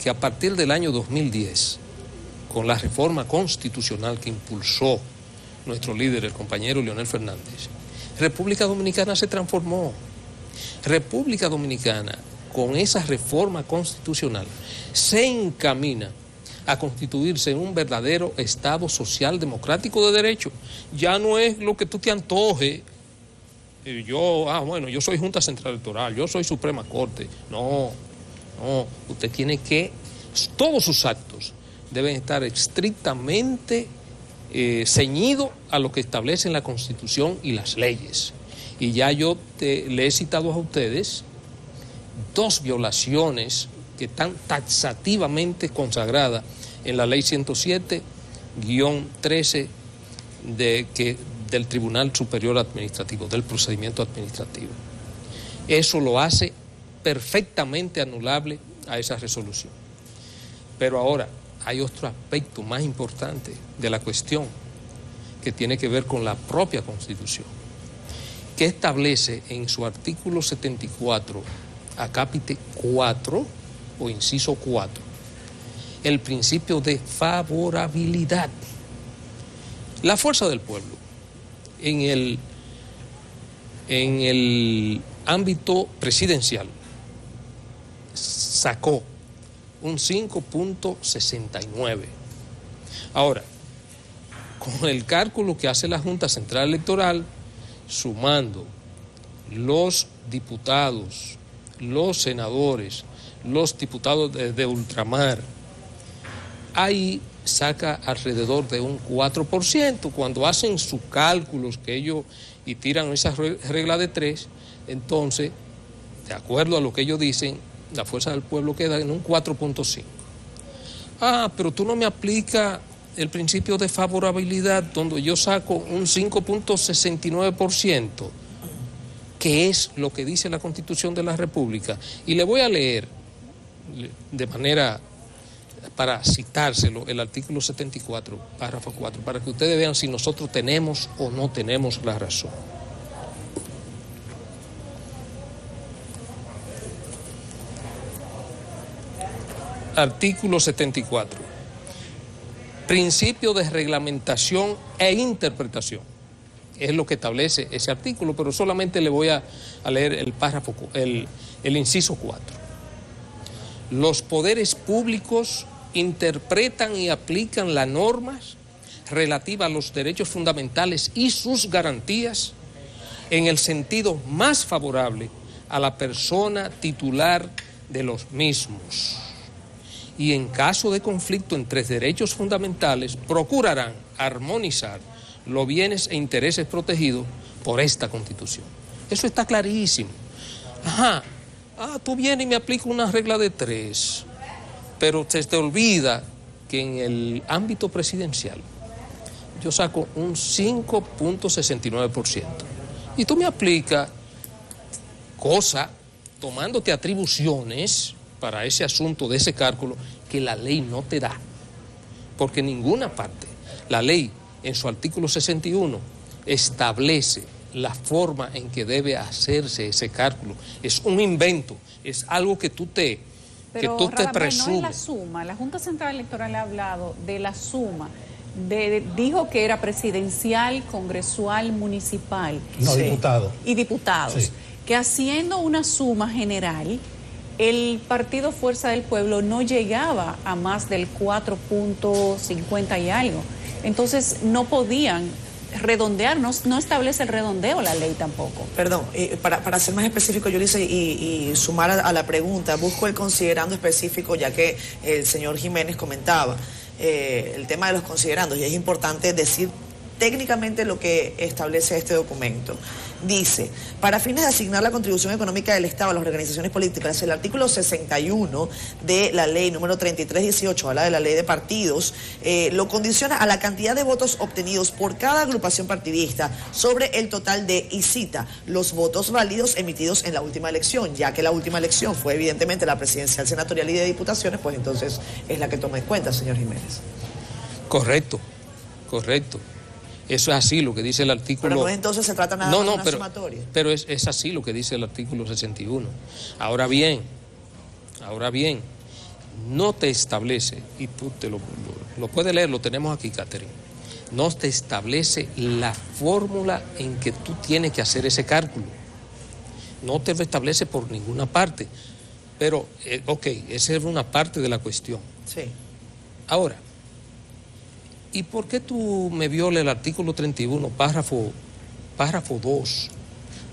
S21: que a partir del año 2010, con la reforma constitucional que impulsó nuestro líder, el compañero Leonel Fernández, República Dominicana se transformó. República Dominicana, con esa reforma constitucional, se encamina a constituirse en un verdadero Estado social democrático de derecho. Ya no es lo que tú te antojes. Yo soy Junta Central Electoral, yo soy Suprema Corte. No, usted tiene que, todos sus actos deben estar estrictamente ceñidos a lo que establecen la Constitución y las leyes. Y ya yo le he citado a ustedes 2 violaciones que están taxativamente consagradas en la ley 107-13 del Tribunal Superior Administrativo, del procedimiento administrativo. Eso lo hace perfectamente anulable a esa resolución. Pero ahora hay otro aspecto más importante de la cuestión que tiene que ver con la propia Constitución, que establece en su artículo 74, acápite 4 o inciso 4, el principio de favorabilidad. La fuerza del pueblo en el ámbito presidencial sacó un 5.69. Ahora, con el cálculo que hace la Junta Central Electoral, sumando los diputados, los senadores, los diputados de ultramar, ahí saca alrededor de un 4%. Cuando hacen sus cálculos que ellos y tiran esa regla de 3, entonces, de acuerdo a lo que ellos dicen, la fuerza del pueblo queda en un 4.5. Pero tú no me aplicas el principio de favorabilidad, donde yo saco un 5.69%, que es lo que dice la Constitución de la República. Y le voy a leer de manera, para citárselo, el artículo 74, párrafo 4, para que ustedes vean si nosotros tenemos o no tenemos la razón. Artículo 74. Principio de reglamentación e interpretación. Es lo que establece ese artículo, pero solamente le voy a leer el párrafo, el inciso 4. Los poderes públicos interpretan y aplican las normas relativas a los derechos fundamentales y sus garantías en el sentido más favorable a la persona titular de los mismos. Y en caso de conflicto entre derechos fundamentales, procurarán armonizar los bienes e intereses protegidos por esta Constitución. Eso está clarísimo. Tú vienes y me aplicas una regla de 3, pero se te olvida que en el ámbito presidencial yo saco un 5.69%. Y tú me aplicas cosas tomándote atribuciones para ese asunto de ese cálculo que la ley no te da. Porque en ninguna parte, la ley en su artículo 61 establece la forma en que debe hacerse ese cálculo. Es un invento, es algo que tú te presumes.
S1: No es la suma. La Junta Central Electoral ha hablado de la suma. Dijo que era presidencial, congresual, municipal.
S3: No, sí. Diputado.
S1: Y diputados.
S3: Sí.
S1: Que haciendo una suma general, el partido Fuerza del Pueblo no llegaba a más del 4.50 y algo. Entonces no podían
S5: redondear, no establece el redondeo la ley tampoco.
S2: Perdón, para ser más específico, yo le hice y sumar a la pregunta, busco el considerando específico, ya que el señor Jiménez comentaba el tema de los considerandos, y es importante decir técnicamente lo que establece este documento. Dice, para fines de asignar la contribución económica del Estado a las organizaciones políticas, el artículo 61 de la ley número 3318, habla de la ley de partidos, lo condiciona a la cantidad de votos obtenidos por cada agrupación partidista sobre el total de, y cita, los votos válidos emitidos en la última elección, ya que la última elección fue evidentemente la presidencial, senatorial y de diputaciones, pues entonces es la que toma en cuenta, señor Jiménez.
S21: Correcto. Eso es así lo que dice el artículo...
S2: Pero no entonces se trata nada más de una sumatoria.
S21: Pero es así lo que dice el artículo 61. Ahora bien, no te establece, y tú te lo puedes leer, lo tenemos aquí, Catherine, no te establece la fórmula en que tú tienes que hacer ese cálculo. No te lo establece por ninguna parte. Pero, esa es una parte de la cuestión.
S2: Sí.
S21: Ahora, ¿y por qué tú me violas el artículo 31, párrafo 2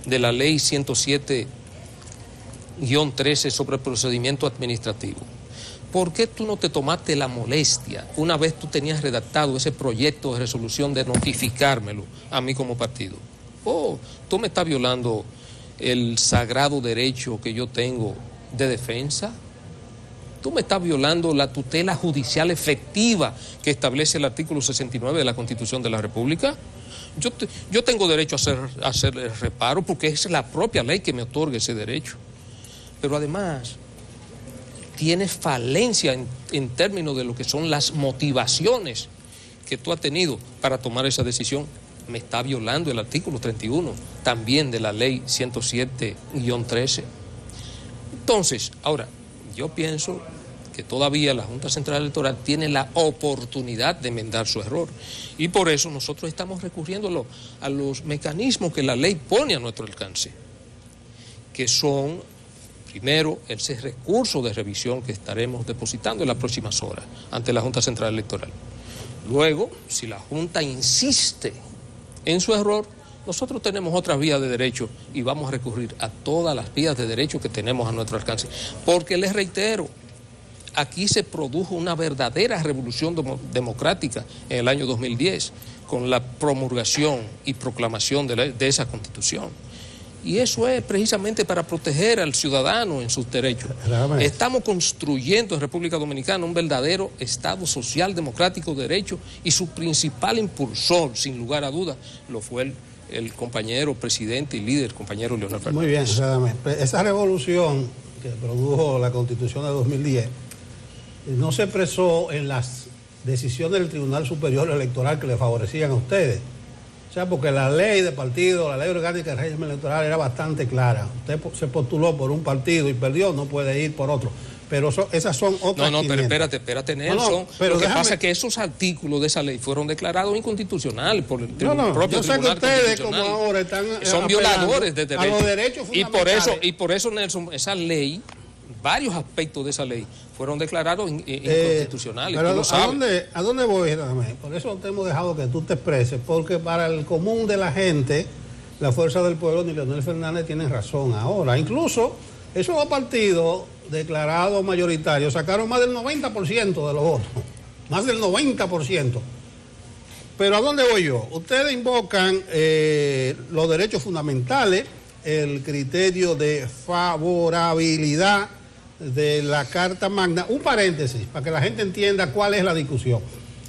S21: de la ley 107-13 sobre el procedimiento administrativo? ¿Por qué tú no te tomaste la molestia, una vez tú tenías redactado ese proyecto de resolución, de notificármelo a mí como partido? Tú me estás violando el sagrado derecho que yo tengo de defensa. Tú me estás violando la tutela judicial efectiva que establece el artículo 69 de la Constitución de la República. Yo tengo derecho a hacer el reparo porque es la propia ley que me otorga ese derecho. Pero además, tienes falencia en términos de lo que son las motivaciones que tú has tenido para tomar esa decisión. Me está violando el artículo 31, también de la ley 107-13. Entonces, ahora, yo pienso que todavía la Junta Central Electoral tiene la oportunidad de enmendar su error. Y por eso nosotros estamos recurriendo a los mecanismos que la ley pone a nuestro alcance, que son, primero, ese recurso de revisión que estaremos depositando en las próximas horas ante la Junta Central Electoral. Luego, si la Junta insiste en su error, nosotros tenemos otras vías de derecho y vamos a recurrir a todas las vías de derecho que tenemos a nuestro alcance. Porque les reitero, aquí se produjo una verdadera revolución democrática en el año 2010 con la promulgación y proclamación de esa Constitución. Y eso es precisamente para proteger al ciudadano en sus derechos. Estamos construyendo en República Dominicana un verdadero Estado social democrático de derecho, y su principal impulsor, sin lugar a dudas, lo fue el compañero presidente y líder, compañero Leonel Fernández.
S3: Muy bien, esa revolución que produjo la Constitución de 2010 no se expresó en las decisiones del Tribunal Superior Electoral que le favorecían a ustedes. O sea, porque la ley de partido, la ley orgánica del régimen electoral era bastante clara. Usted se postuló por un partido y perdió, no puede ir por otro. Pero esas son otras.
S21: No, pero espérate, Nelson.
S3: Pero
S21: lo que pasa es que esos artículos de esa ley fueron declarados inconstitucionales por el propio
S3: yo sé
S21: Tribunal
S3: que ustedes,
S21: Constitucional.
S3: Como ahora están
S21: son violadores de derechos.
S3: A los derechos fundamentales.
S21: Y por eso, Nelson, esa ley, varios aspectos de esa ley fueron declarados inconstitucionales.
S3: Pero ¿a dónde voy, Ramón? Por eso te hemos dejado que tú te expreses, porque para el común de la gente, la Fuerza del Pueblo ni Leonel Fernández tienen razón ahora. Incluso esos dos partidos declarados mayoritarios sacaron más del 90% de los votos, más del 90%. Pero ¿a dónde voy yo? Ustedes invocan los derechos fundamentales, el criterio de favorabilidad de la Carta Magna. Un paréntesis, para que la gente entienda cuál es la discusión.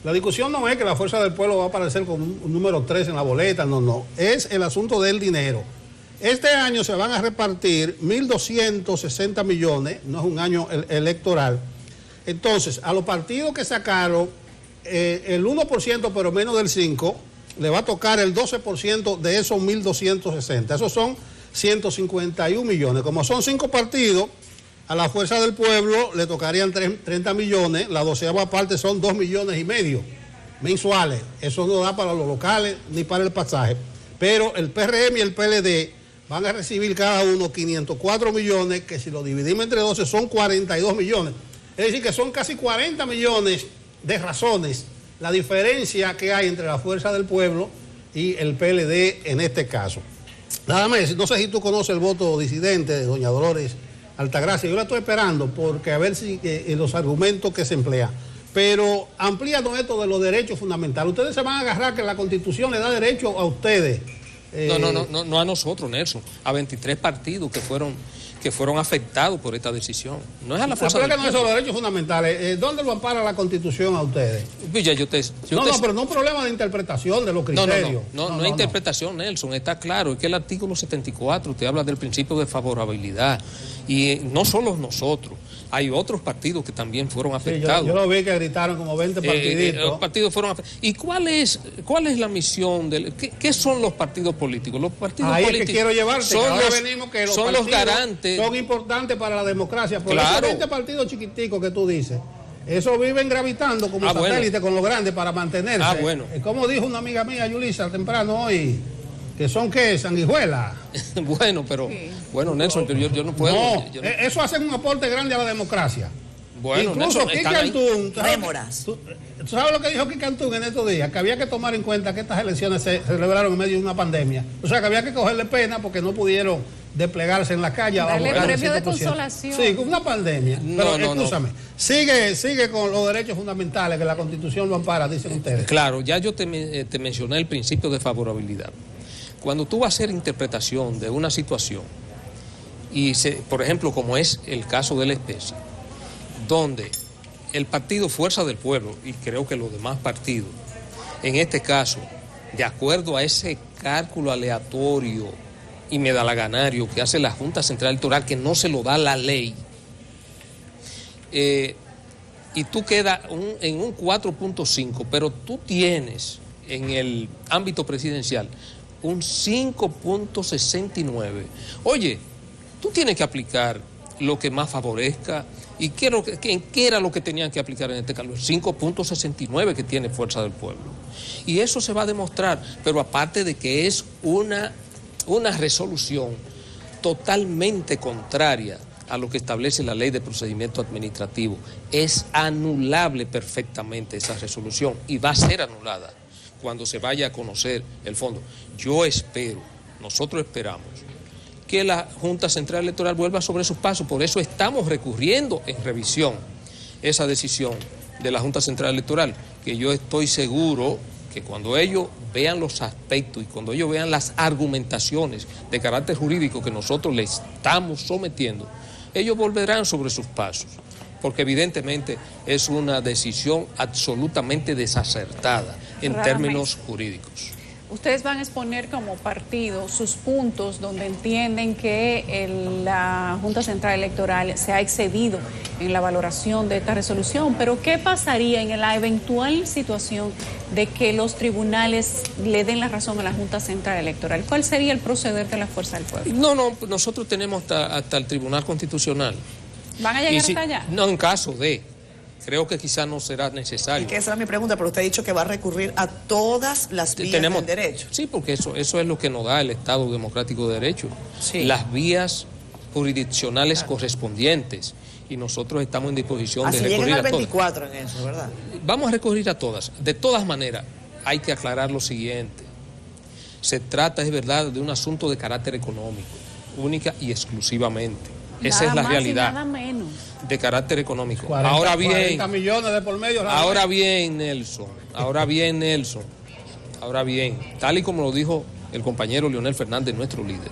S3: La discusión no es que la Fuerza del Pueblo va a aparecer con un número 3 en la boleta, no. Es el asunto del dinero. Este año se van a repartir 1.260 millones, no es un año electoral. Entonces, a los partidos que sacaron el 1%, pero menos del 5%, le va a tocar el 12% de esos 1.260. Esos son 151 millones. Como son 5 partidos, a la Fuerza del Pueblo le tocarían 30 millones, la 12ª parte son 2,5 millones mensuales. Eso no da para los locales ni para el pasaje. Pero el PRM y el PLD van a recibir cada uno 504 millones, que si lo dividimos entre 12 son 42 millones. Es decir, que son casi 40 millones de razones la diferencia que hay entre la Fuerza del Pueblo y el PLD en este caso. Nada más, no sé si tú conoces el voto disidente de doña Dolores Altagracia. Yo la estoy esperando porque a ver si los argumentos que se emplean. Pero ampliando esto de los derechos fundamentales, ustedes se van a agarrar que la Constitución le da derecho a ustedes.
S21: No a nosotros, Nelson, a 23 partidos que fueron afectados por esta decisión. No es a la fuerza del pueblo.
S3: No, esos derechos fundamentales, ¿dónde lo ampara la Constitución a ustedes? Pero no un problema de interpretación de los criterios.
S21: No es interpretación, Nelson, está claro, es que el artículo 74 te habla del principio de favorabilidad, y no solo nosotros, hay otros partidos que también fueron afectados.
S3: Sí, yo lo vi que gritaron como 20 partiditos.
S21: Los partidos fueron afectados. ¿Y cuál es la misión? ¿Qué son los partidos políticos? Los partidos políticos
S3: es que quiero llevarte,
S21: son los garantes.
S3: Son importantes para la democracia. Por esos 20 partidos chiquiticos que tú dices, esos viven gravitando como satélites con los grandes para mantenerse. Como dijo una amiga mía, Yulisa, temprano hoy, que son, ¿qué? Sanguijuelas.
S21: Bueno, Nelson, pero yo no puedo.
S3: Eso hace un aporte grande a la democracia.
S21: Bueno,
S3: incluso Kike Antún, ¿tú sabes lo que dijo Kike Antún en estos días? Que había que tomar en cuenta que estas elecciones se celebraron en medio de una pandemia. O sea, que había que cogerle pena porque no pudieron desplegarse en la calle.
S5: Darle premio de consolación.
S3: Sí, con una pandemia. Pero escúchame, sigue con los derechos fundamentales que la Constitución lo ampara, dicen ustedes.
S21: Claro, ya yo te mencioné el principio de favorabilidad. Cuando tú vas a hacer interpretación de una situación, por ejemplo, como es el caso de la especie, donde el partido Fuerza del Pueblo, y creo que los demás partidos, en este caso, de acuerdo a ese cálculo aleatorio y medalaganario que hace la Junta Central Electoral, que no se lo da la ley, y tú quedas en un 4.5, pero tú tienes en el ámbito presidencial un 5.69. Oye, tú tienes que aplicar lo que más favorezca. ¿Y qué era lo que tenían que aplicar en este caso? El 5.69 que tiene Fuerza del Pueblo. Y eso se va a demostrar, pero aparte de que es una resolución totalmente contraria a lo que establece la Ley de Procedimiento Administrativo, es anulable perfectamente esa resolución y va a ser anulada cuando se vaya a conocer el fondo. Yo espero, nosotros esperamos, que la Junta Central Electoral vuelva sobre sus pasos. Por eso estamos recurriendo en revisión esa decisión de la Junta Central Electoral, que yo estoy seguro que cuando ellos vean los aspectos y cuando ellos vean las argumentaciones de carácter jurídico que nosotros les estamos sometiendo, ellos volverán sobre sus pasos, porque evidentemente es una decisión absolutamente desacertada en términos jurídicos.
S5: Ustedes van a exponer como partido sus puntos donde entienden que la Junta Central Electoral se ha excedido en la valoración de esta resolución, pero ¿qué pasaría en la eventual situación de que los tribunales le den la razón a la Junta Central Electoral? ¿Cuál sería el proceder de la Fuerza del Pueblo?
S21: No, nosotros tenemos hasta el Tribunal Constitucional.
S5: ¿Van a llegar hasta allá?
S21: No, en caso de... Creo que quizás no será necesario.
S2: Y que esa era mi pregunta, pero usted ha dicho que va a recurrir a todas las vías del derecho.
S21: Sí, porque eso es lo que nos da el Estado Democrático de Derecho.
S2: Sí.
S21: Las vías jurisdiccionales correspondientes. Y nosotros estamos en disposición de recurrir a todas.
S2: Así llegan al 24 en eso, ¿verdad?
S21: Vamos a recurrir a todas. De todas maneras, hay que aclarar lo siguiente. Se trata, es verdad, de un asunto de carácter económico, única y exclusivamente. Esa es la realidad.
S5: Nada menos.
S21: De carácter económico.
S3: 40 millones de por medio.
S21: Ahora bien, Nelson, tal y como lo dijo el compañero Leonel Fernández, nuestro líder,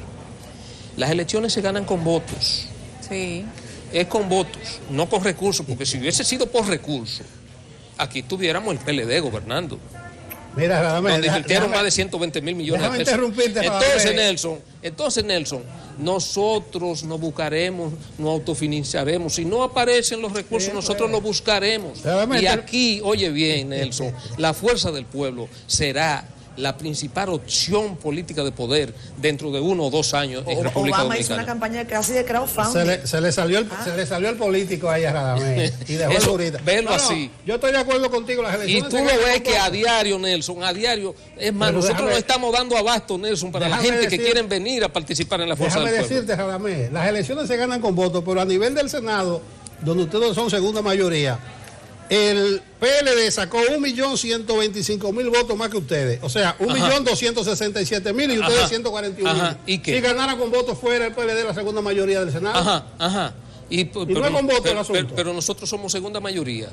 S21: las elecciones se ganan con votos.
S5: Sí.
S21: Es con votos, no con recursos, porque si hubiese sido por recursos, aquí tuviéramos el PLD gobernando.
S3: Mira,
S21: donde invirtieron más de 120 mil millones de pesos. Entonces, Nelson, nosotros nos buscaremos, nos autofinanciaremos. Si no aparecen los recursos, nosotros los buscaremos. Y aquí, oye bien, Nelson, la Fuerza del Pueblo será la principal opción política de poder dentro de 1 o 2 años en República
S2: Obama
S21: Dominicana.
S2: hizo una campaña casi de crowdfunding.
S3: Se le salió el político ahí a Radamés y dejó
S21: eso,
S3: ahorita.
S21: Verlo así.
S3: Yo estoy de acuerdo contigo, las elecciones.
S21: Y tú lo ves que a diario, Nelson, a diario, es más, nosotros nos estamos dando abasto, Nelson, para la gente que quieren venir a participar en la Fuerza del Pueblo.
S3: Déjame decirte, Radamés, las elecciones se ganan con votos, pero a nivel del Senado, donde ustedes son segunda mayoría, El PLD sacó 1.125.000 votos más que ustedes. O sea, 1.267.000 y ustedes 141.000.
S21: ¿Y qué?
S3: Si ganara con votos fuera el PLD la segunda mayoría del Senado.
S21: Y no es con votos el asunto. Pero nosotros somos segunda mayoría.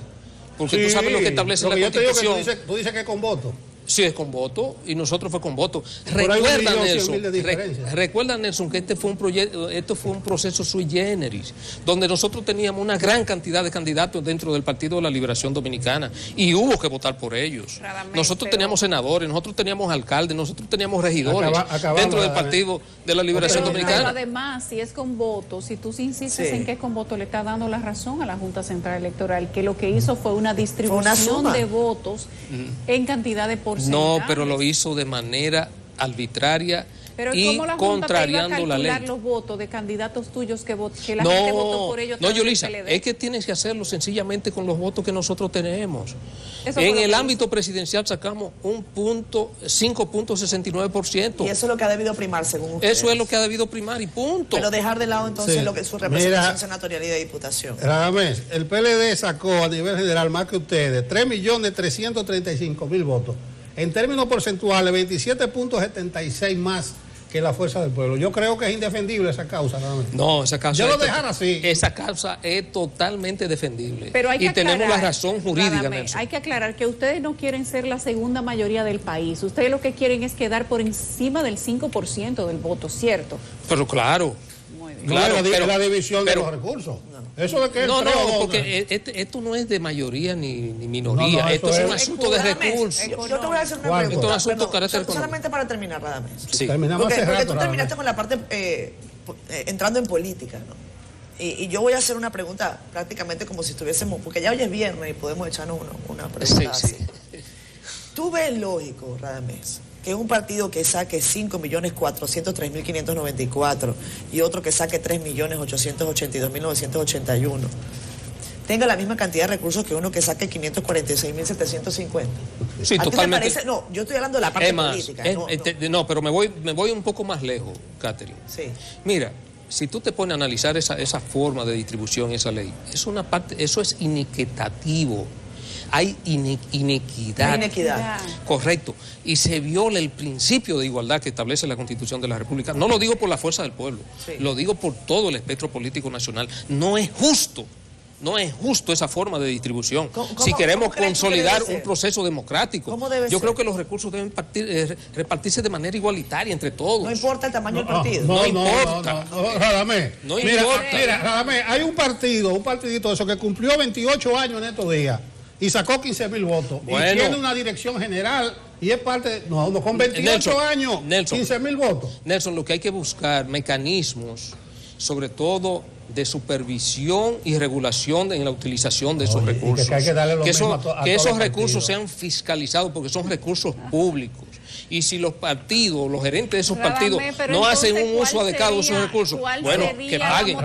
S21: Porque tú sabes lo que establece la Constitución.
S3: Tú dices que es con voto.
S21: Sí, es con voto y nosotros fue con voto. Recuerda, Nelson, que este fue un proceso sui generis, donde nosotros teníamos una gran cantidad de candidatos dentro del Partido de la Liberación Dominicana y hubo que votar por ellos. Nosotros teníamos senadores, nosotros teníamos alcaldes, nosotros teníamos regidores dentro del Partido de la Liberación Dominicana.
S5: Pero además, si es con voto, si tú insistes en que es con voto, le está dando la razón a la Junta Central Electoral, que lo que hizo fue una distribución de votos en cantidad de porcentajes.
S21: No, pero lo hizo de manera arbitraria y contrariando la ley.
S5: Los votos de candidatos tuyos que la gente votó por ellos.
S21: No, Yulisa, es que tienes que hacerlo sencillamente con los votos que nosotros tenemos. En el ámbito presidencial sacamos 5.69%.
S2: Y eso es lo que ha debido primar, según ustedes.
S21: Eso es lo que ha debido primar y punto.
S2: Pero dejar de lado entonces lo que es su representación senatorial y de diputación.
S3: Radamés, el PLD sacó a nivel general más que ustedes 3.335.000 votos. En términos porcentuales, 27.76 más que la Fuerza del Pueblo. Yo creo que es indefendible esa causa.
S21: No, esa causa.
S3: Yo lo dejara así.
S21: Esa causa es totalmente defendible.
S5: Pero hay que
S21: tenemos la razón jurídica.
S5: Hay que aclarar que ustedes no quieren ser la segunda mayoría del país. Ustedes lo que quieren es quedar por encima del 5% del voto, ¿cierto?
S21: Pero claro.
S3: Claro, la división de los recursos. Eso de que
S21: porque esto no es de mayoría ni minoría. Esto es un asunto de recursos.
S2: Yo te voy a hacer una pregunta.
S21: Esto es un asunto de carácter económico.
S2: Solamente para terminar, Radamés.
S21: Sí.
S2: Porque tú terminaste con la parte entrando en política, ¿no? Y yo voy a hacer una pregunta prácticamente como si estuviésemos, porque ya hoy es viernes y podemos echarnos una pregunta así. ¿Tú ves lógico, Radamés, que un partido que saque 5.403.594 y otro que saque 3.882.981 tenga la misma cantidad de recursos que uno que saque 546.750?
S21: Sí,
S2: ¿A ti
S21: totalmente.
S2: te parece? No, yo estoy hablando de la parte política.
S21: No, pero me voy un poco más lejos, Catherine.
S2: Sí.
S21: Mira, si tú te pones a analizar esa forma de distribución, esa ley, eso es inequitativo. Hay inequidad. Correcto. Y se viola el principio de igualdad que establece la Constitución de la República. No lo digo por la fuerza del pueblo, lo digo por todo el espectro político nacional. No es justo esa forma de distribución. Si queremos consolidar un proceso democrático, yo creo que los recursos deben repartirse de manera igualitaria entre todos.
S2: No importa el tamaño del partido.
S21: No importa.
S3: Radamés, mira, Radamés, hay un partidito de eso que cumplió 28 años en estos días y sacó 15.000 votos.
S21: Bueno.
S3: Y tiene una dirección general y es parte de... No, con 28 años, 15.000 votos.
S21: Nelson, lo que hay que buscar mecanismos, sobre todo de supervisión y regulación en la utilización de esos recursos. Que esos recursos sean fiscalizados porque son recursos públicos. Y si los partidos, los gerentes de esos partidos no hacen un uso adecuado de esos recursos, bueno, que paguen.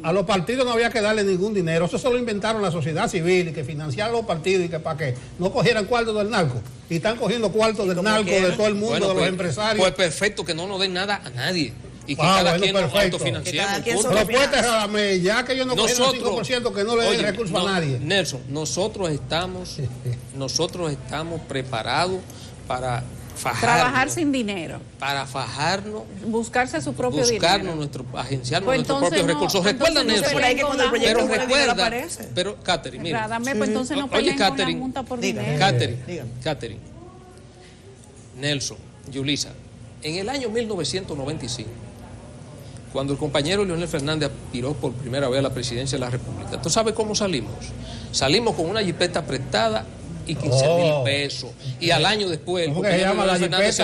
S3: A los partidos no había que darle ningún dinero. Eso se lo inventaron la sociedad civil, y que financiaran los partidos y que para que no cogieran cuartos del narco. Y están cogiendo cuartos del narco, de todo el mundo, de los empresarios.
S21: Pues perfecto, que no nos den nada a nadie. Y que cada quien nos autofinanciemos.
S3: Pero puede, Radamés, ya que ellos no cogen el 5%, que no le den recursos a nadie.
S21: Nelson, nosotros estamos preparados para
S5: trabajar sin dinero.
S21: Para fajarnos.
S5: Buscarse su propio dinero.
S21: Agenciarnos nuestros propios recursos. Recuerda, Nelson. Pero, Catherine, mira.
S5: Pues entonces no peleen con la Junta por dinero.
S21: Catherine, Nelson, Yulisa, en el año 1995, cuando el compañero Leonel Fernández aspiró por primera vez a la presidencia de la República, ¿tú sabes cómo salimos? Salimos con una jipeta prestada y 15.000 pesos. Y al año después, el compañero Leonel Fernández se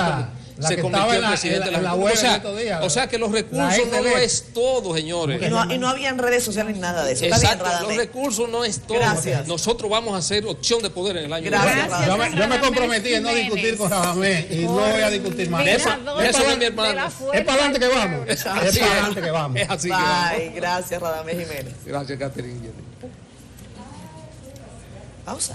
S21: convirtió en presidente de la República. O sea que los recursos no lo es todo, señores.
S2: Y no había en redes sociales ni nada de eso.
S21: Exacto, los recursos no es todo. Gracias. Nosotros vamos a hacer opción de poder en el año.
S3: Yo me comprometí en no discutir con Radamés y no voy a discutir más.
S21: Eso es mi hermano.
S3: Es para adelante que vamos. Es para adelante que vamos.
S2: Bye. Gracias, Radamés Jiménez.
S21: Gracias, Catherine.
S2: Pausa.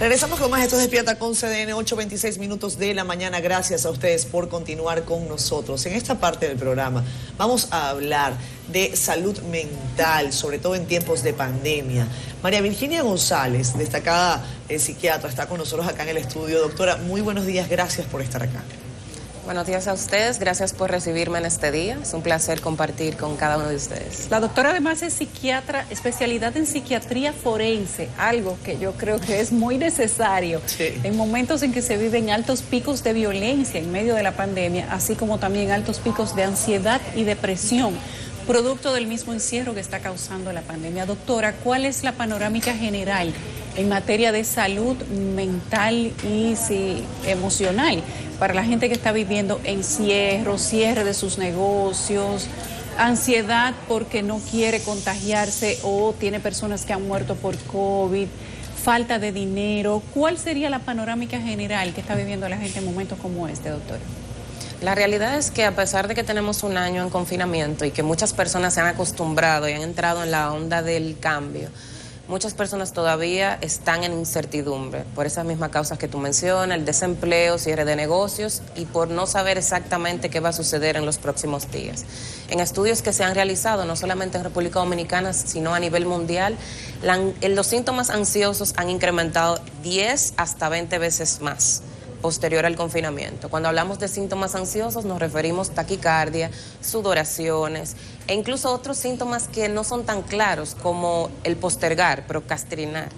S2: Regresamos con más. Esto es Despierta con CDN, 8:26 minutos de la mañana. Gracias a ustedes por continuar con nosotros. En esta parte del programa vamos a hablar de salud mental, sobre todo en tiempos de pandemia. María Virginia González, destacada psiquiatra, está con nosotros acá en el estudio. Doctora, muy buenos días, gracias por estar acá.
S7: Buenos días a ustedes, gracias por recibirme en este día. Es un placer compartir con cada uno de ustedes.
S5: La doctora además es psiquiatra, especialidad en psiquiatría forense, algo que yo creo que es muy necesario en momentos en que se viven altos picos de violencia en medio de la pandemia, así como también altos picos de ansiedad y depresión, producto del mismo encierro que está causando la pandemia. Doctora, ¿cuál es la panorámica general en materia de salud mental y emocional para la gente que está viviendo encierro, cierre de sus negocios, ansiedad porque no quiere contagiarse o tiene personas que han muerto por COVID, falta de dinero? ¿Cuál sería la panorámica general que está viviendo la gente en momentos como este, doctora?
S7: La realidad es que a pesar de que tenemos un año en confinamiento y que muchas personas se han acostumbrado y han entrado en la onda del cambio, muchas personas todavía están en incertidumbre por esas mismas causas que tú mencionas, el desempleo, cierre de negocios y por no saber exactamente qué va a suceder en los próximos días. En estudios que se han realizado, no solamente en República Dominicana, sino a nivel mundial, los síntomas ansiosos han incrementado 10 hasta 20 veces más posterior al confinamiento. Cuando hablamos de síntomas ansiosos nos referimos a taquicardia, sudoraciones e incluso otros síntomas que no son tan claros como el postergar, procrastinar.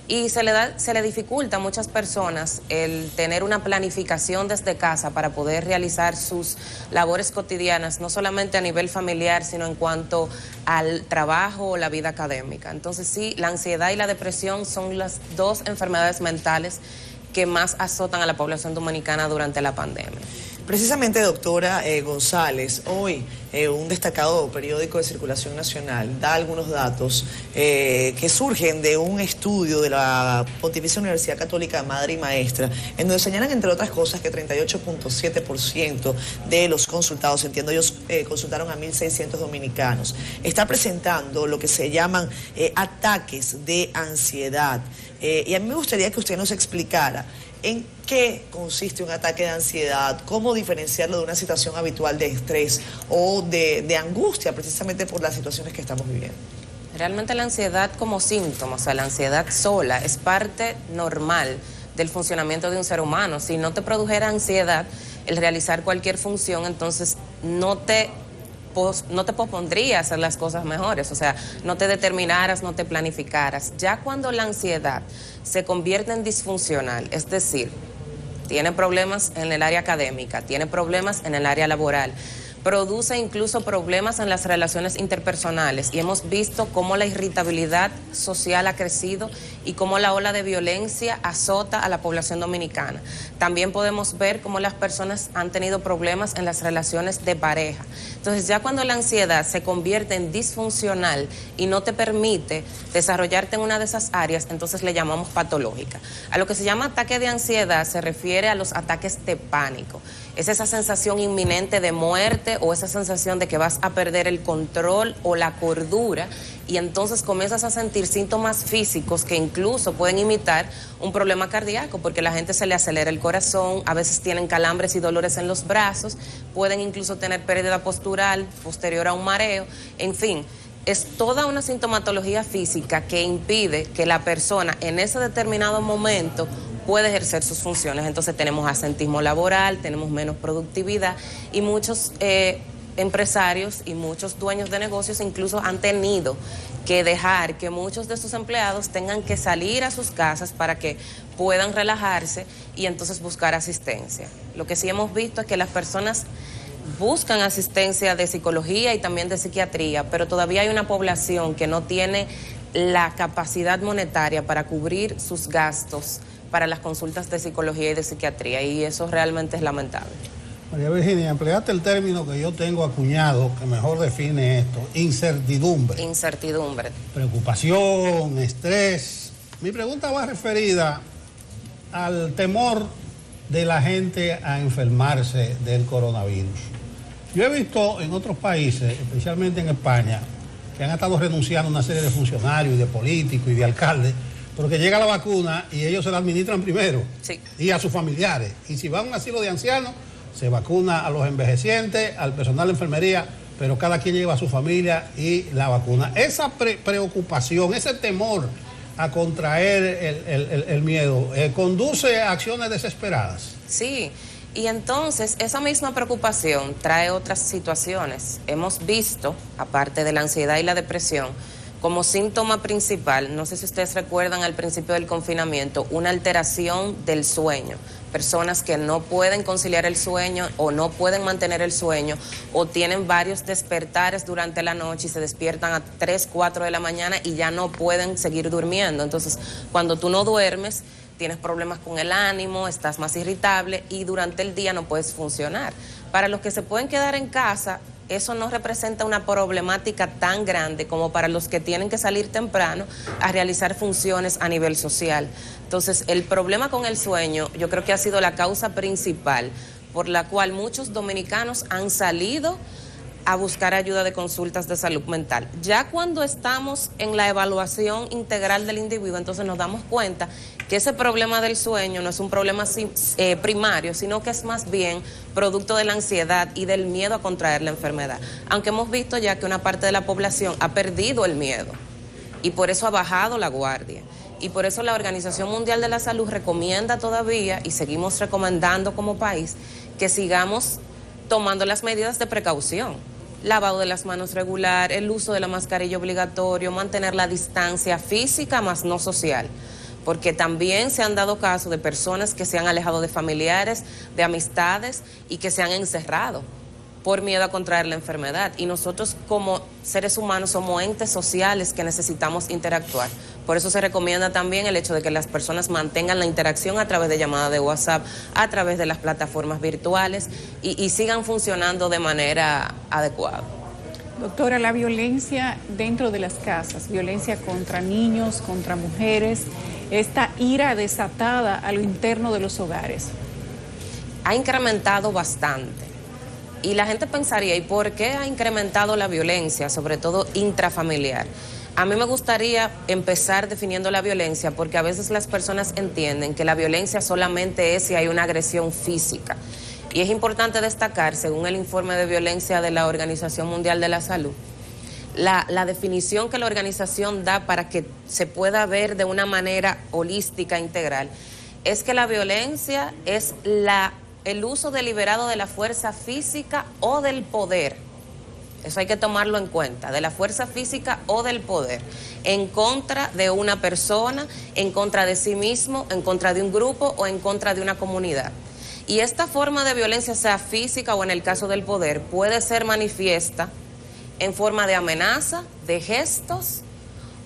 S7: Y se le dificulta a muchas personas el tener una planificación desde casa para poder realizar sus labores cotidianas, no solamente a nivel familiar, sino en cuanto al trabajo o la vida académica. Entonces sí, la ansiedad y la depresión son las dos enfermedades mentales que más azotan a la población dominicana durante la pandemia.
S2: Precisamente, doctora González, hoy un destacado periódico de circulación nacional da algunos datos que surgen de un estudio de la Pontificia Universidad Católica Madre y Maestra, en donde señalan, entre otras cosas, que 38.7% de los consultados, entiendo ellos, consultaron a 1.600 dominicanos, está presentando lo que se llaman ataques de ansiedad. Y a mí me gustaría que usted nos explicara en qué consiste un ataque de ansiedad, cómo diferenciarlo de una situación habitual de estrés o de angustia, precisamente por las situaciones que estamos viviendo.
S7: Realmente la ansiedad como síntoma, o sea, la ansiedad sola, es parte normal del funcionamiento de un ser humano. Si no te produjera ansiedad el realizar cualquier función, entonces no te pospondría a hacer las cosas mejores, o sea, no te determinaras, no te planificaras. Ya cuando la ansiedad se convierte en disfuncional, es decir, tiene problemas en el área académica, tiene problemas en el área laboral, produce incluso problemas en las relaciones interpersonales y hemos visto cómo la irritabilidad social ha crecido y cómo la ola de violencia azota a la población dominicana. También podemos ver cómo las personas han tenido problemas en las relaciones de pareja. Entonces ya cuando la ansiedad se convierte en disfuncional y no te permite desarrollarte en una de esas áreas, entonces le llamamos patológica. A lo que se llama ataque de ansiedad se refiere a los ataques de pánico. Es esa sensación inminente de muerte o esa sensación de que vas a perder el control o la cordura y entonces comienzas a sentir síntomas físicos que incluso pueden imitar un problema cardíaco porque la gente se le acelera el corazón, a veces tienen calambres y dolores en los brazos, pueden incluso tener pérdida postural posterior a un mareo, en fin. Es toda una sintomatología física que impide que la persona en ese determinado momento puede ejercer sus funciones. Entonces tenemos asentismo laboral, tenemos menos productividad y muchos empresarios y muchos dueños de negocios incluso han tenido que dejar que muchos de sus empleados tengan que salir a sus casas para que puedan relajarse y entonces buscar asistencia. Lo que sí hemos visto es que las personas buscan asistencia de psicología y también de psiquiatría, pero todavía hay una población que no tiene la capacidad monetaria para cubrir sus gastos para las consultas de psicología y de psiquiatría, y eso realmente es lamentable.
S3: María Virginia, empleaste el término que yo tengo acuñado, que mejor define esto: incertidumbre.
S7: Incertidumbre.
S3: Preocupación, estrés. Mi pregunta va referida al temor de la gente a enfermarse del coronavirus. Yo he visto en otros países, especialmente en España, que han estado renunciando a una serie de funcionarios y de políticos y de alcaldes porque llega la vacuna y ellos se la administran primero,
S7: sí,
S3: y a sus familiares. Y si va a un asilo de ancianos, se vacuna a los envejecientes, al personal de enfermería, pero cada quien lleva a su familia y la vacuna. Esa preocupación, ese temor a contraer el miedo, conduce a acciones desesperadas.
S7: Sí, y entonces esa misma preocupación trae otras situaciones. Hemos visto, aparte de la ansiedad y la depresión, como síntoma principal, no sé si ustedes recuerdan al principio del confinamiento, una alteración del sueño. Personas que no pueden conciliar el sueño o no pueden mantener el sueño o tienen varios despertares durante la noche y se despiertan a 3, 4 de la mañana y ya no pueden seguir durmiendo. Entonces, cuando tú no duermes, tienes problemas con el ánimo, estás más irritable y durante el día no puedes funcionar. Para los que se pueden quedar en casa, eso no representa una problemática tan grande como para los que tienen que salir temprano a realizar funciones a nivel social. Entonces, el problema con el sueño yo creo que ha sido la causa principal por la cual muchos dominicanos han salido a buscar ayuda de consultas de salud mental. Ya cuando estamos en la evaluación integral del individuo, entonces nos damos cuenta que ese problema del sueño no es un problema primario, sino que es más bien producto de la ansiedad y del miedo a contraer la enfermedad. Aunque hemos visto ya que una parte de la población ha perdido el miedo y por eso ha bajado la guardia. Y por eso la Organización Mundial de la Salud recomienda todavía, y seguimos recomendando como país, que sigamos tomando las medidas de precaución. Lavado de las manos regular, el uso de la mascarilla obligatorio, mantener la distancia física más no social. Porque también se han dado casos de personas que se han alejado de familiares, de amistades y que se han encerrado por miedo a contraer la enfermedad. Y nosotros como seres humanos somos entes sociales que necesitamos interactuar. Por eso se recomienda también el hecho de que las personas mantengan la interacción a través de llamadas de WhatsApp, a través de las plataformas virtuales y sigan funcionando de manera adecuada.
S5: Doctora, la violencia dentro de las casas, violencia contra niños, contra mujeres, esta ira desatada a lo interno de los hogares.
S7: Ha incrementado bastante. Y la gente pensaría, ¿y por qué ha incrementado la violencia, sobre todo intrafamiliar? A mí me gustaría empezar definiendo la violencia porque a veces las personas entienden que la violencia solamente es si hay una agresión física. Y es importante destacar, según el informe de violencia de la Organización Mundial de la Salud, la definición que la organización da para que se pueda ver de una manera holística, integral, es que la violencia es el uso deliberado de la fuerza física o del poder. Eso hay que tomarlo en cuenta, de la fuerza física o del poder, en contra de una persona, en contra de sí mismo, en contra de un grupo o en contra de una comunidad. Y esta forma de violencia, sea física o en el caso del poder, puede ser manifiesta en forma de amenaza, de gestos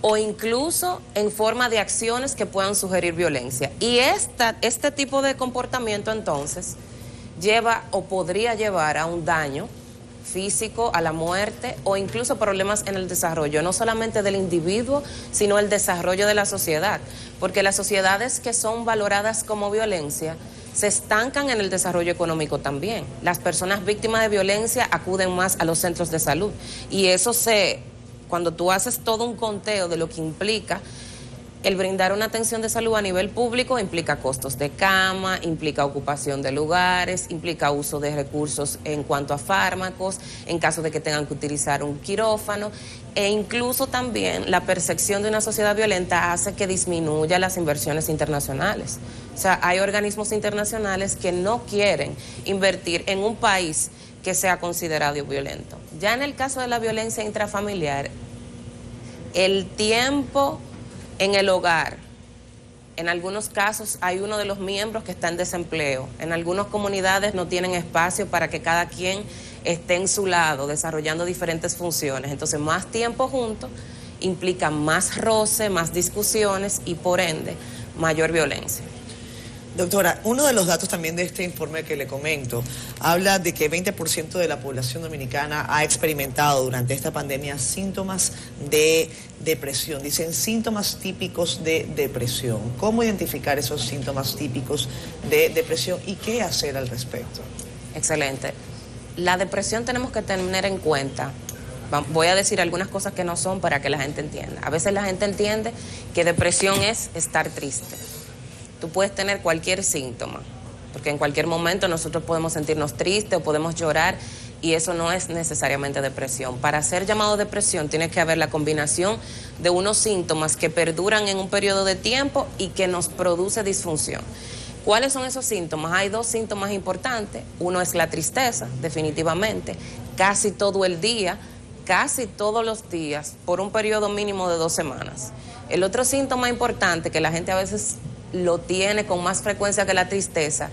S7: o incluso en forma de acciones que puedan sugerir violencia. Y este tipo de comportamiento entonces lleva o podría llevar a un daño físico, a la muerte o incluso problemas en el desarrollo, no solamente del individuo, sino el desarrollo de la sociedad, porque las sociedades que son valoradas como violencia se estancan en el desarrollo económico también. Las personas víctimas de violencia acuden más a los centros de salud y eso cuando tú haces todo un conteo de lo que implica el brindar una atención de salud a nivel público, implica costos de cama, implica ocupación de lugares, implica uso de recursos en cuanto a fármacos, en caso de que tengan que utilizar un quirófano, e incluso también la percepción de una sociedad violenta hace que disminuya las inversiones internacionales. O sea, hay organismos internacionales que no quieren invertir en un país que sea considerado violento. Ya en el caso de la violencia intrafamiliar, el tiempo en el hogar, en algunos casos hay uno de los miembros que está en desempleo, en algunas comunidades no tienen espacio para que cada quien esté en su lado desarrollando diferentes funciones, entonces más tiempo juntos implica más roce, más discusiones y por ende mayor violencia.
S2: Doctora, uno de los datos también de este informe que le comento habla de que 20% de la población dominicana ha experimentado durante esta pandemia síntomas de depresión. Dicen síntomas típicos de depresión. ¿Cómo identificar esos síntomas típicos de depresión y qué hacer al respecto?
S7: Excelente. La depresión tenemos que tener en cuenta Voy a decir algunas cosas que no son para que la gente entienda. A veces la gente entiende que depresión es estar triste. Tú puedes tener cualquier síntoma, porque en cualquier momento nosotros podemos sentirnos tristes o podemos llorar, y eso no es necesariamente depresión. Para ser llamado depresión tiene que haber la combinación de unos síntomas que perduran en un periodo de tiempo y que nos produce disfunción. ¿Cuáles son esos síntomas? Hay 2 síntomas importantes. Uno es la tristeza, definitivamente, casi todo el día, casi todos los días, por un periodo mínimo de 2 semanas. El otro síntoma importante, que la gente a veces lo tiene con más frecuencia que la tristeza,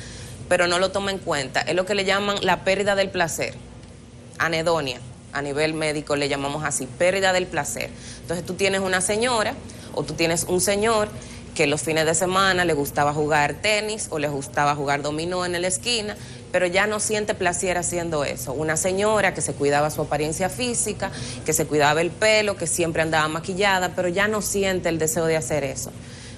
S7: pero no lo toma en cuenta, es lo que le llaman la pérdida del placer. Anedonia, a nivel médico le llamamos así, pérdida del placer. Entonces tú tienes una señora o tú tienes un señor que los fines de semana le gustaba jugar tenis o le gustaba jugar dominó en la esquina, pero ya no siente placer haciendo eso. Una señora que se cuidaba su apariencia física, que se cuidaba el pelo, que siempre andaba maquillada, pero ya no siente el deseo de hacer eso.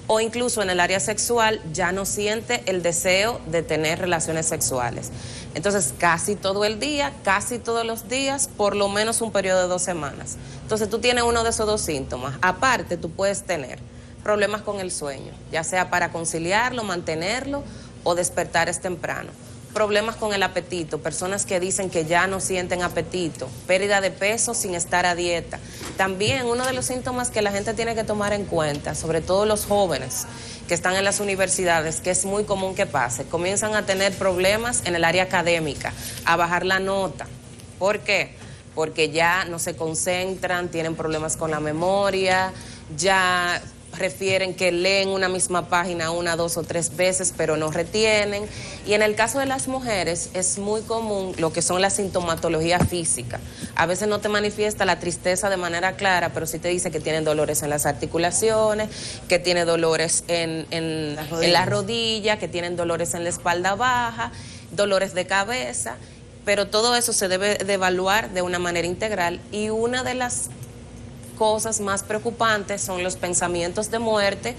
S7: O incluso en el área sexual ya no siente el deseo de tener relaciones sexuales. Entonces casi todo el día, casi todos los días, por lo menos un periodo de 2 semanas. Entonces tú tienes uno de esos 2 síntomas. Aparte tú puedes tener problemas con el sueño, ya sea para conciliarlo, mantenerlo o despertares temprano. Problemas con el apetito, personas que dicen que ya no sienten apetito, pérdida de peso sin estar a dieta. También uno de los síntomas que la gente tiene que tomar en cuenta, sobre todo los jóvenes que están en las universidades, que es muy común que pase, comienzan a tener problemas en el área académica, a bajar la nota. ¿Por qué? Porque ya no se concentran, tienen problemas con la memoria, ya refieren que leen una misma página 1, 2 o 3 veces, pero no retienen. Y en el caso de las mujeres es muy común lo que son las sintomatologías físicas. A veces no te manifiesta la tristeza de manera clara, pero sí te dice que tienen dolores en las articulaciones, que tiene dolores en la rodilla, que tienen dolores en la espalda baja, dolores de cabeza, pero todo eso se debe de evaluar de una manera integral. Y una de las cosas más preocupantes son los pensamientos de muerte,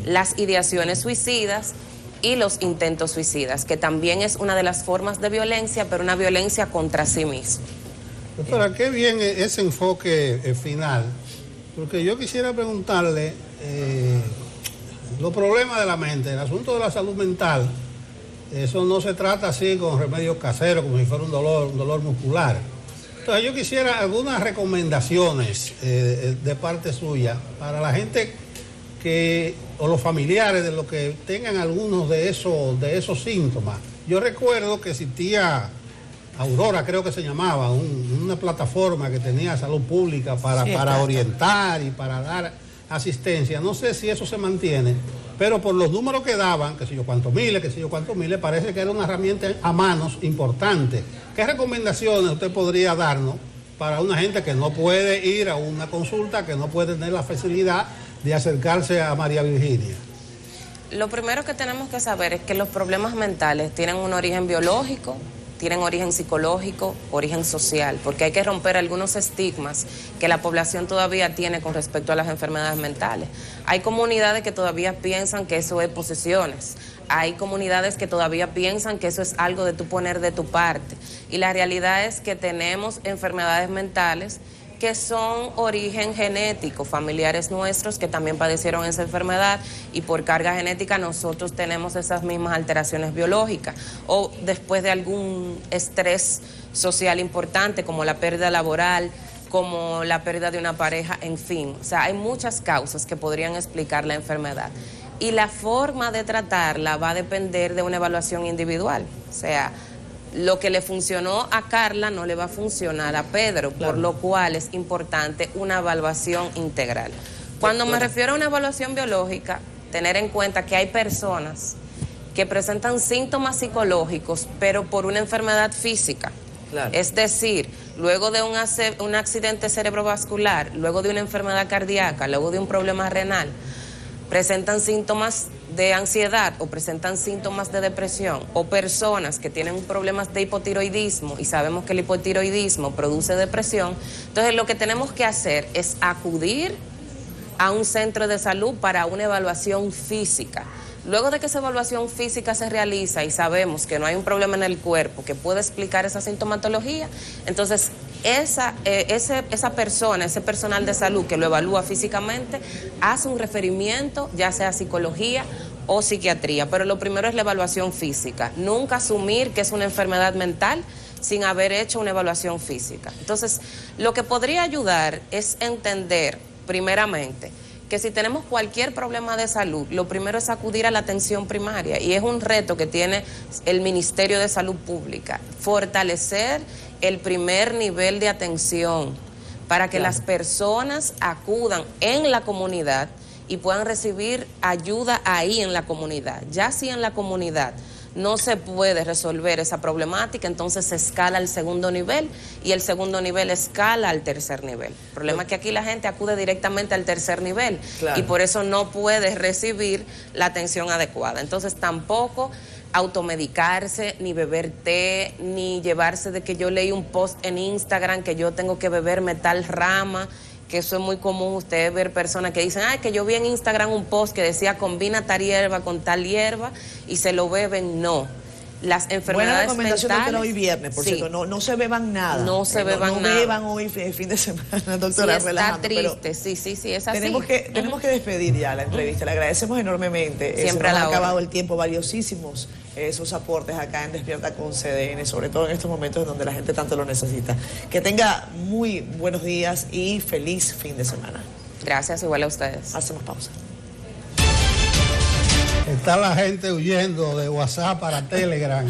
S7: las ideaciones suicidas y los intentos suicidas, que también es una de las formas de violencia, pero una violencia contra sí mismo.
S3: Doctora, qué bien ese enfoque final, porque yo quisiera preguntarle los problemas de la mente, el asunto de la salud mental. Eso no se trata así con remedios caseros, como si fuera un dolor muscular. Entonces yo quisiera algunas recomendaciones de parte suya para la gente o los familiares de los que tengan algunos de esos síntomas. Yo recuerdo que existía Aurora, creo que se llamaba, una plataforma que tenía salud pública para orientar y para dar asistencia. No sé si eso se mantiene, pero por los números que daban, que sé yo cuántos miles, parece que era una herramienta a manos importante. ¿Qué recomendaciones usted podría darnos para una gente que no puede ir a una consulta, que no puede tener la facilidad de acercarse a María Virginia?
S7: Lo primero que tenemos que saber es que los problemas mentales tienen un origen biológico, tienen origen psicológico, origen social, porque hay que romper algunos estigmas que la población todavía tiene con respecto a las enfermedades mentales. Hay comunidades que todavía piensan que eso es posesiones, hay comunidades que todavía piensan que eso es algo de tú poner de tu parte, y la realidad es que tenemos enfermedades mentales que son origen genético, familiares nuestros que también padecieron esa enfermedad y por carga genética nosotros tenemos esas mismas alteraciones biológicas, o después de algún estrés social importante como la pérdida laboral, como la pérdida de una pareja, en fin. O sea, hay muchas causas que podrían explicar la enfermedad y la forma de tratarla va a depender de una evaluación individual. O sea, lo que le funcionó a Carla no le va a funcionar a Pedro, claro. Por lo cual es importante una evaluación integral. Cuando me refiero a una evaluación biológica, tener en cuenta que hay personas que presentan síntomas psicológicos, pero por una enfermedad física. Claro. Es decir, luego de un accidente cerebrovascular, luego de una enfermedad cardíaca, luego de un problema renal, presentan síntomas de ansiedad o presentan síntomas de depresión, o personas que tienen problemas de hipotiroidismo y sabemos que el hipotiroidismo produce depresión. Entonces lo que tenemos que hacer es acudir a un centro de salud para una evaluación física. Luego de que esa evaluación física se realiza y sabemos que no hay un problema en el cuerpo que pueda explicar esa sintomatología, entonces esa persona, ese personal de salud que lo evalúa físicamente, hace un referimiento, ya sea psicología o psiquiatría, pero lo primero es la evaluación física. Nunca asumir que es una enfermedad mental sin haber hecho una evaluación física. Entonces, lo que podría ayudar es entender, primeramente, que si tenemos cualquier problema de salud, lo primero es acudir a la atención primaria, y es un reto que tiene el Ministerio de Salud Pública, fortalecer el primer nivel de atención para que las personas acudan en la comunidad y puedan recibir ayuda ahí en la comunidad. Ya si en la comunidad no se puede resolver esa problemática, entonces se escala al segundo nivel y el segundo nivel escala al tercer nivel. El problema es que aquí la gente acude directamente al tercer nivel y por eso no puede recibir la atención adecuada. Entonces tampoco automedicarse, ni beber té, ni llevarse de que yo leí un post en Instagram que yo tengo que beberme tal rama, que eso es muy común, ustedes ver personas que dicen, que yo vi en Instagram un post que decía combina tal hierba con tal hierba y se lo beben. No. Las enfermedades
S2: buena recomendación
S7: mentales,
S2: doctora, hoy viernes, por cierto, no se beban nada.
S7: No se beban nada.
S2: No beban hoy fin de semana, doctora,
S7: sí,
S2: relajando.
S7: Está triste, sí, es así.
S2: Tenemos que despedir ya la entrevista, le agradecemos enormemente.
S7: Siempre
S2: se nos ha acabado el tiempo, valiosísimos sus aportes acá en Despierta con CDN, sobre todo en estos momentos en donde la gente tanto lo necesita. Que tenga muy buenos días y feliz fin de semana.
S7: Gracias, igual a ustedes.
S2: Hacemos pausa.
S3: Está la gente huyendo de WhatsApp para Telegram.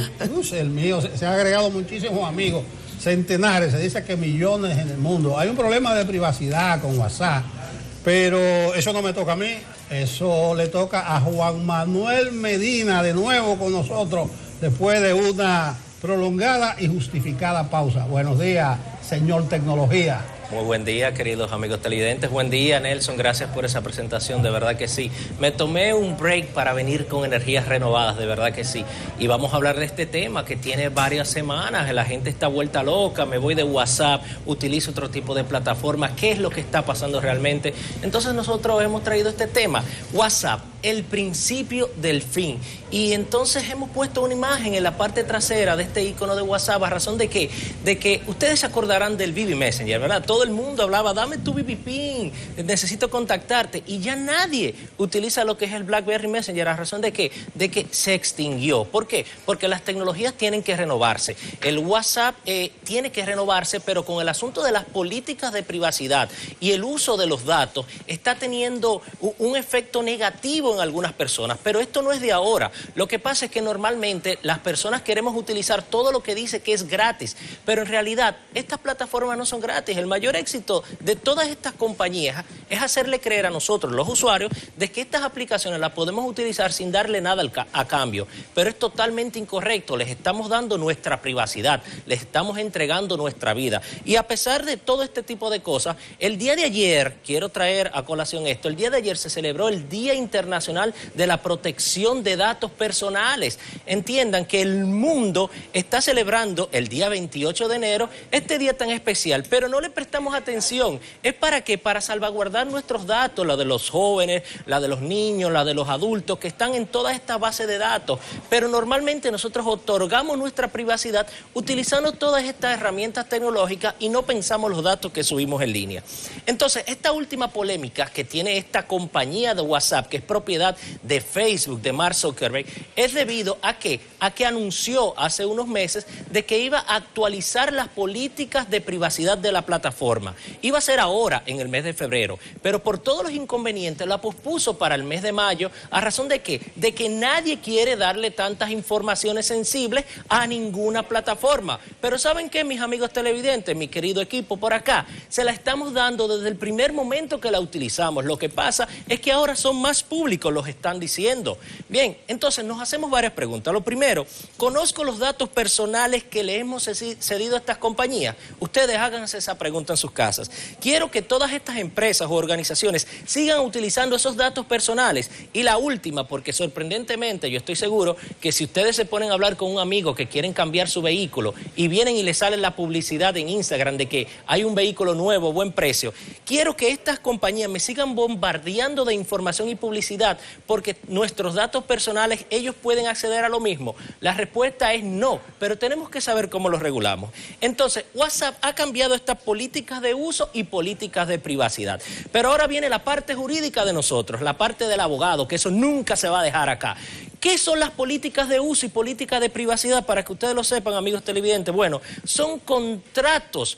S3: El mío, se han agregado muchísimos amigos, centenares, se dice que millones en el mundo. Hay un problema de privacidad con WhatsApp, pero eso no me toca a mí, eso le toca a Juan Manuel Medina, de nuevo con nosotros, después de una prolongada y justificada pausa. Buenos días, señor Tecnología.
S8: Muy buen día, queridos amigos televidentes. Buen día, Nelson. Gracias por esa presentación, de verdad que sí. Me tomé un break para venir con energías renovadas, de verdad que sí. Y vamos a hablar de este tema que tiene varias semanas. La gente está vuelta loca, me voy de WhatsApp, utilizo otro tipo de plataformas. ¿Qué es lo que está pasando realmente? Entonces nosotros hemos traído este tema, WhatsApp, el principio del fin. Y entonces hemos puesto una imagen en la parte trasera de este icono de WhatsApp a razón de que ustedes se acordarán del BB Messenger, ¿verdad? Todo el mundo hablaba, dame tu BB Pin, necesito contactarte, y ya nadie utiliza lo que es el BlackBerry Messenger a razón de que se extinguió. ¿Por qué? Porque las tecnologías tienen que renovarse. El WhatsApp tiene que renovarse, pero con el asunto de las políticas de privacidad y el uso de los datos está teniendo un efecto negativo en algunas personas, pero esto no es de ahora. Lo que pasa es que normalmente las personas queremos utilizar todo lo que dice que es gratis, pero en realidad estas plataformas no son gratis. El mayor éxito de todas estas compañías es hacerle creer a nosotros, los usuarios, de que estas aplicaciones las podemos utilizar sin darle nada a cambio, pero es totalmente incorrecto. Les estamos dando nuestra privacidad, les estamos entregando nuestra vida, y a pesar de todo este tipo de cosas, el día de ayer, quiero traer a colación esto, el día de ayer se celebró el Día Internacional de la Protección de Datos Personales. Entiendan que el mundo está celebrando el día 28 de enero, este día tan especial, pero no le prestamos atención. ¿Es para qué? Para salvaguardar nuestros datos, la de los jóvenes, la de los niños, la de los adultos que están en toda esta base de datos. Pero normalmente nosotros otorgamos nuestra privacidad utilizando todas estas herramientas tecnológicas y no pensamos los datos que subimos en línea. Entonces, esta última polémica que tiene esta compañía de WhatsApp, que es propiedad de Facebook, de Mark Zuckerberg, es debido a que anunció hace unos meses de que iba a actualizar las políticas de privacidad de la plataforma. Iba a ser ahora, en el mes de febrero, pero por todos los inconvenientes la pospuso para el mes de mayo, a razón de que nadie quiere darle tantas informaciones sensibles a ninguna plataforma. Pero ¿saben qué, mis amigos televidentes, mi querido equipo por acá? Se la estamos dando desde el primer momento que la utilizamos. Lo que pasa es que ahora son más públicos, los están diciendo. Bien, entonces nos hacemos varias preguntas. Lo primero, ¿conozco los datos personales que le hemos cedido a estas compañías? Ustedes háganse esa pregunta en sus casas. Quiero que todas estas empresas o organizaciones sigan utilizando esos datos personales. Y la última, porque sorprendentemente yo estoy seguro que si ustedes se ponen a hablar con un amigo que quieren cambiar su vehículo y vienen y les sale la publicidad en Instagram de que hay un vehículo nuevo, buen precio, quiero que estas compañías me sigan bombardeando de información y publicidad privacidad porque nuestros datos personales, ellos pueden acceder a lo mismo? La respuesta es no, pero tenemos que saber cómo los regulamos. Entonces, WhatsApp ha cambiado estas políticas de uso y políticas de privacidad. Pero ahora viene la parte jurídica de nosotros, la parte del abogado, que eso nunca se va a dejar acá. ¿Qué son las políticas de uso y políticas de privacidad? Para que ustedes lo sepan, amigos televidentes. Bueno, son contratos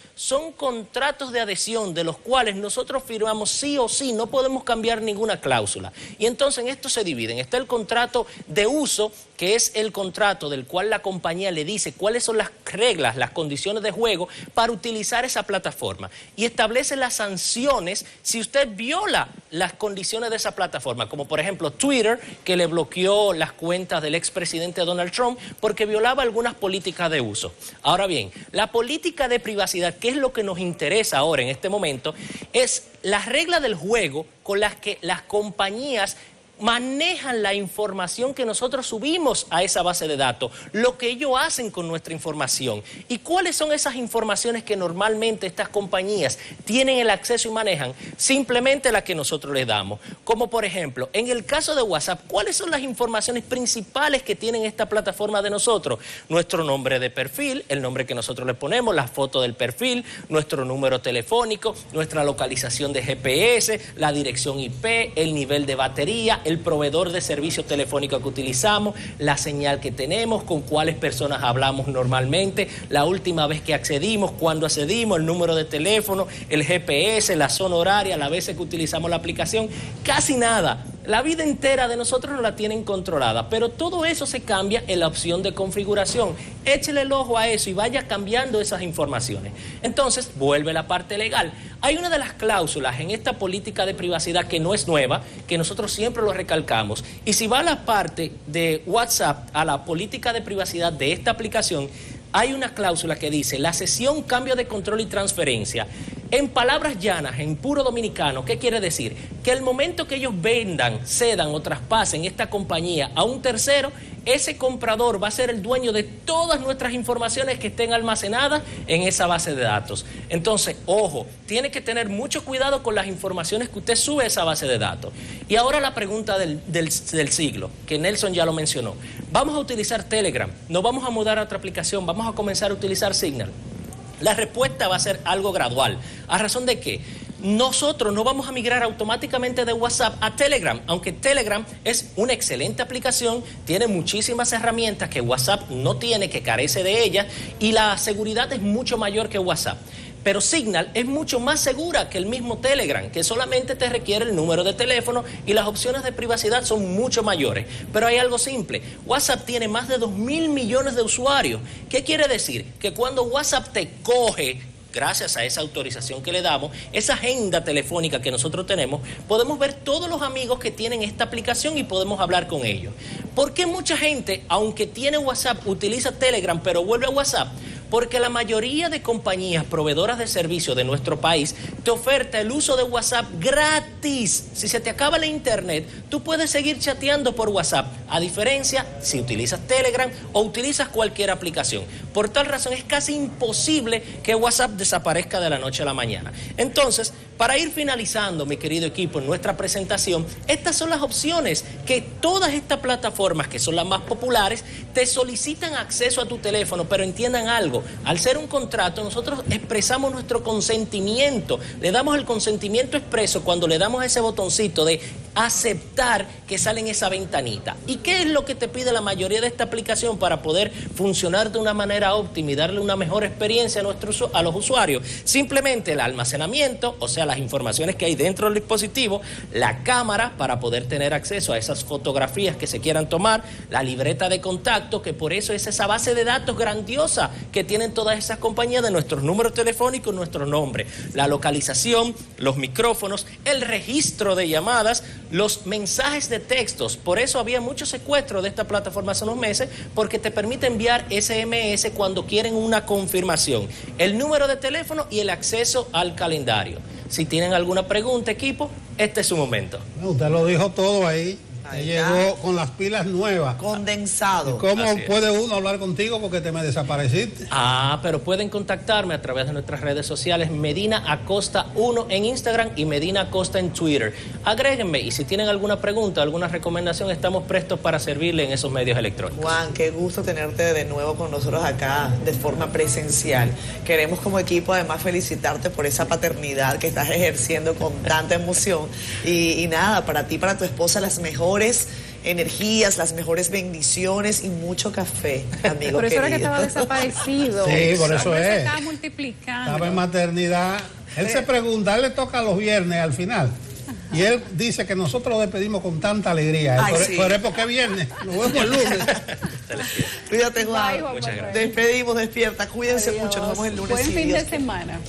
S8: de adhesión de los cuales nosotros firmamos sí o sí, no podemos cambiar ninguna cláusula. Y entonces en esto se dividen. Está el contrato de uso, que es el contrato del cual la compañía le dice cuáles son las reglas, las condiciones de juego para utilizar esa plataforma. Y establece las sanciones si usted viola las condiciones de esa plataforma, como por ejemplo Twitter, que le bloqueó las cuentas del expresidente Donald Trump porque violaba algunas políticas de uso. Ahora bien, la política de privacidad, que es lo que nos interesa ahora en este momento, es la regla del juego con las que las compañías manejan la información que nosotros subimos a esa base de datos, lo que ellos hacen con nuestra información y cuáles son esas informaciones que normalmente estas compañías tienen el acceso y manejan, simplemente las que nosotros les damos. Como por ejemplo, en el caso de WhatsApp, ¿cuáles son las informaciones principales que tienen esta plataforma de nosotros? Nuestro nombre de perfil, el nombre que nosotros le ponemos, la foto del perfil, nuestro número telefónico, nuestra localización de GPS, la dirección IP, el nivel de batería, el proveedor de servicio telefónico que utilizamos, la señal que tenemos, con cuáles personas hablamos normalmente, la última vez que accedimos, cuándo accedimos, el número de teléfono, el GPS, la zona horaria, las veces que utilizamos la aplicación, casi nada. La vida entera de nosotros no la tienen controlada, pero todo eso se cambia en la opción de configuración. Échele el ojo a eso y vaya cambiando esas informaciones. Entonces, vuelve la parte legal. Hay una de las cláusulas en esta política de privacidad que no es nueva, que nosotros siempre lo recalcamos. Y si va a la parte de WhatsApp, a la política de privacidad de esta aplicación, hay una cláusula que dice, la cesión, cambio de control y transferencia. En palabras llanas, en puro dominicano, ¿qué quiere decir? Que el momento que ellos vendan, cedan o traspasen esta compañía a un tercero, ese comprador va a ser el dueño de todas nuestras informaciones que estén almacenadas en esa base de datos. Entonces, ojo, tiene que tener mucho cuidado con las informaciones que usted sube a esa base de datos. Y ahora la pregunta del siglo, que Nelson ya lo mencionó. ¿Vamos a utilizar Telegram? ¿Nos vamos a mudar a otra aplicación? ¿Vamos a comenzar a utilizar Signal? La respuesta va a ser algo gradual. ¿A razón de qué? Nosotros no vamos a migrar automáticamente de WhatsApp a Telegram, aunque Telegram es una excelente aplicación, tiene muchísimas herramientas que WhatsApp no tiene, que carece de ellas, y la seguridad es mucho mayor que WhatsApp. Pero Signal es mucho más segura que el mismo Telegram, que solamente te requiere el número de teléfono y las opciones de privacidad son mucho mayores. Pero hay algo simple, WhatsApp tiene más de 2.000 millones de usuarios. ¿Qué quiere decir? Que cuando WhatsApp te coge, gracias a esa autorización que le damos, esa agenda telefónica que nosotros tenemos, podemos ver todos los amigos que tienen esta aplicación y podemos hablar con ellos. ¿Por qué mucha gente, aunque tiene WhatsApp, utiliza Telegram pero vuelve a WhatsApp? Porque la mayoría de compañías proveedoras de servicios de nuestro país te oferta el uso de WhatsApp gratis. Si se te acaba la internet, tú puedes seguir chateando por WhatsApp, a diferencia si utilizas Telegram o utilizas cualquier aplicación. Por tal razón es casi imposible que WhatsApp desaparezca de la noche a la mañana. Entonces, para ir finalizando, mi querido equipo, en nuestra presentación, estas son las opciones que todas estas plataformas, que son las más populares, te solicitan acceso a tu teléfono, pero entiendan algo, al ser un contrato, nosotros expresamos nuestro consentimiento, le damos el consentimiento expreso cuando le damos ese botoncito de aceptar que sale en esa ventanita. ¿Y qué es lo que te pide la mayoría de esta aplicación para poder funcionar de una manera óptima y darle una mejor experiencia a los usuarios? Simplemente el almacenamiento, o sea, las informaciones que hay dentro del dispositivo, la cámara para poder tener acceso a esas fotografías que se quieran tomar, la libreta de contacto, que por eso es esa base de datos grandiosa que tienen todas esas compañías de nuestros números telefónicos, nuestro nombre, la localización, los micrófonos, el registro de llamadas, los mensajes de textos. Por eso había mucho secuestro de esta plataforma hace unos meses, porque te permite enviar SMS cuando quieren una confirmación, el número de teléfono y el acceso al calendario. Si tienen alguna pregunta, equipo, este es su momento.
S3: Usted lo dijo todo ahí. Te llegó con las pilas nuevas.
S2: Condensado.
S3: ¿Cómo puede uno hablar contigo porque te me desapareciste?
S8: Pero pueden contactarme a través de nuestras redes sociales, Medina Acosta 1 en Instagram y Medina Acosta en Twitter. Agréguenme y si tienen alguna pregunta, alguna recomendación, estamos prestos para servirle en esos medios electrónicos.
S2: Juan, qué gusto tenerte de nuevo con nosotros acá de forma presencial. Queremos como equipo además felicitarte por esa paternidad que estás ejerciendo con tanta emoción. Y nada, para ti, para tu esposa, las mejores energías, las mejores bendiciones y mucho café, amigo.
S5: Por eso
S2: querido.
S5: era que estaba desaparecido.
S3: Sí, por eso es.
S5: Se estaba multiplicando.
S3: Estaba en maternidad. Él se pregunta, a él le toca los viernes al final. Y él dice que nosotros lo despedimos con tanta alegría. Pero es porque es viernes. Nos vemos el lunes.
S2: Cuídate, Juan.
S5: Bye, Juan.
S2: Despedimos, despierta. Cuídense mucho. Nos vemos el lunes.
S5: Buen
S2: si
S5: fin
S2: Dios
S5: de semana.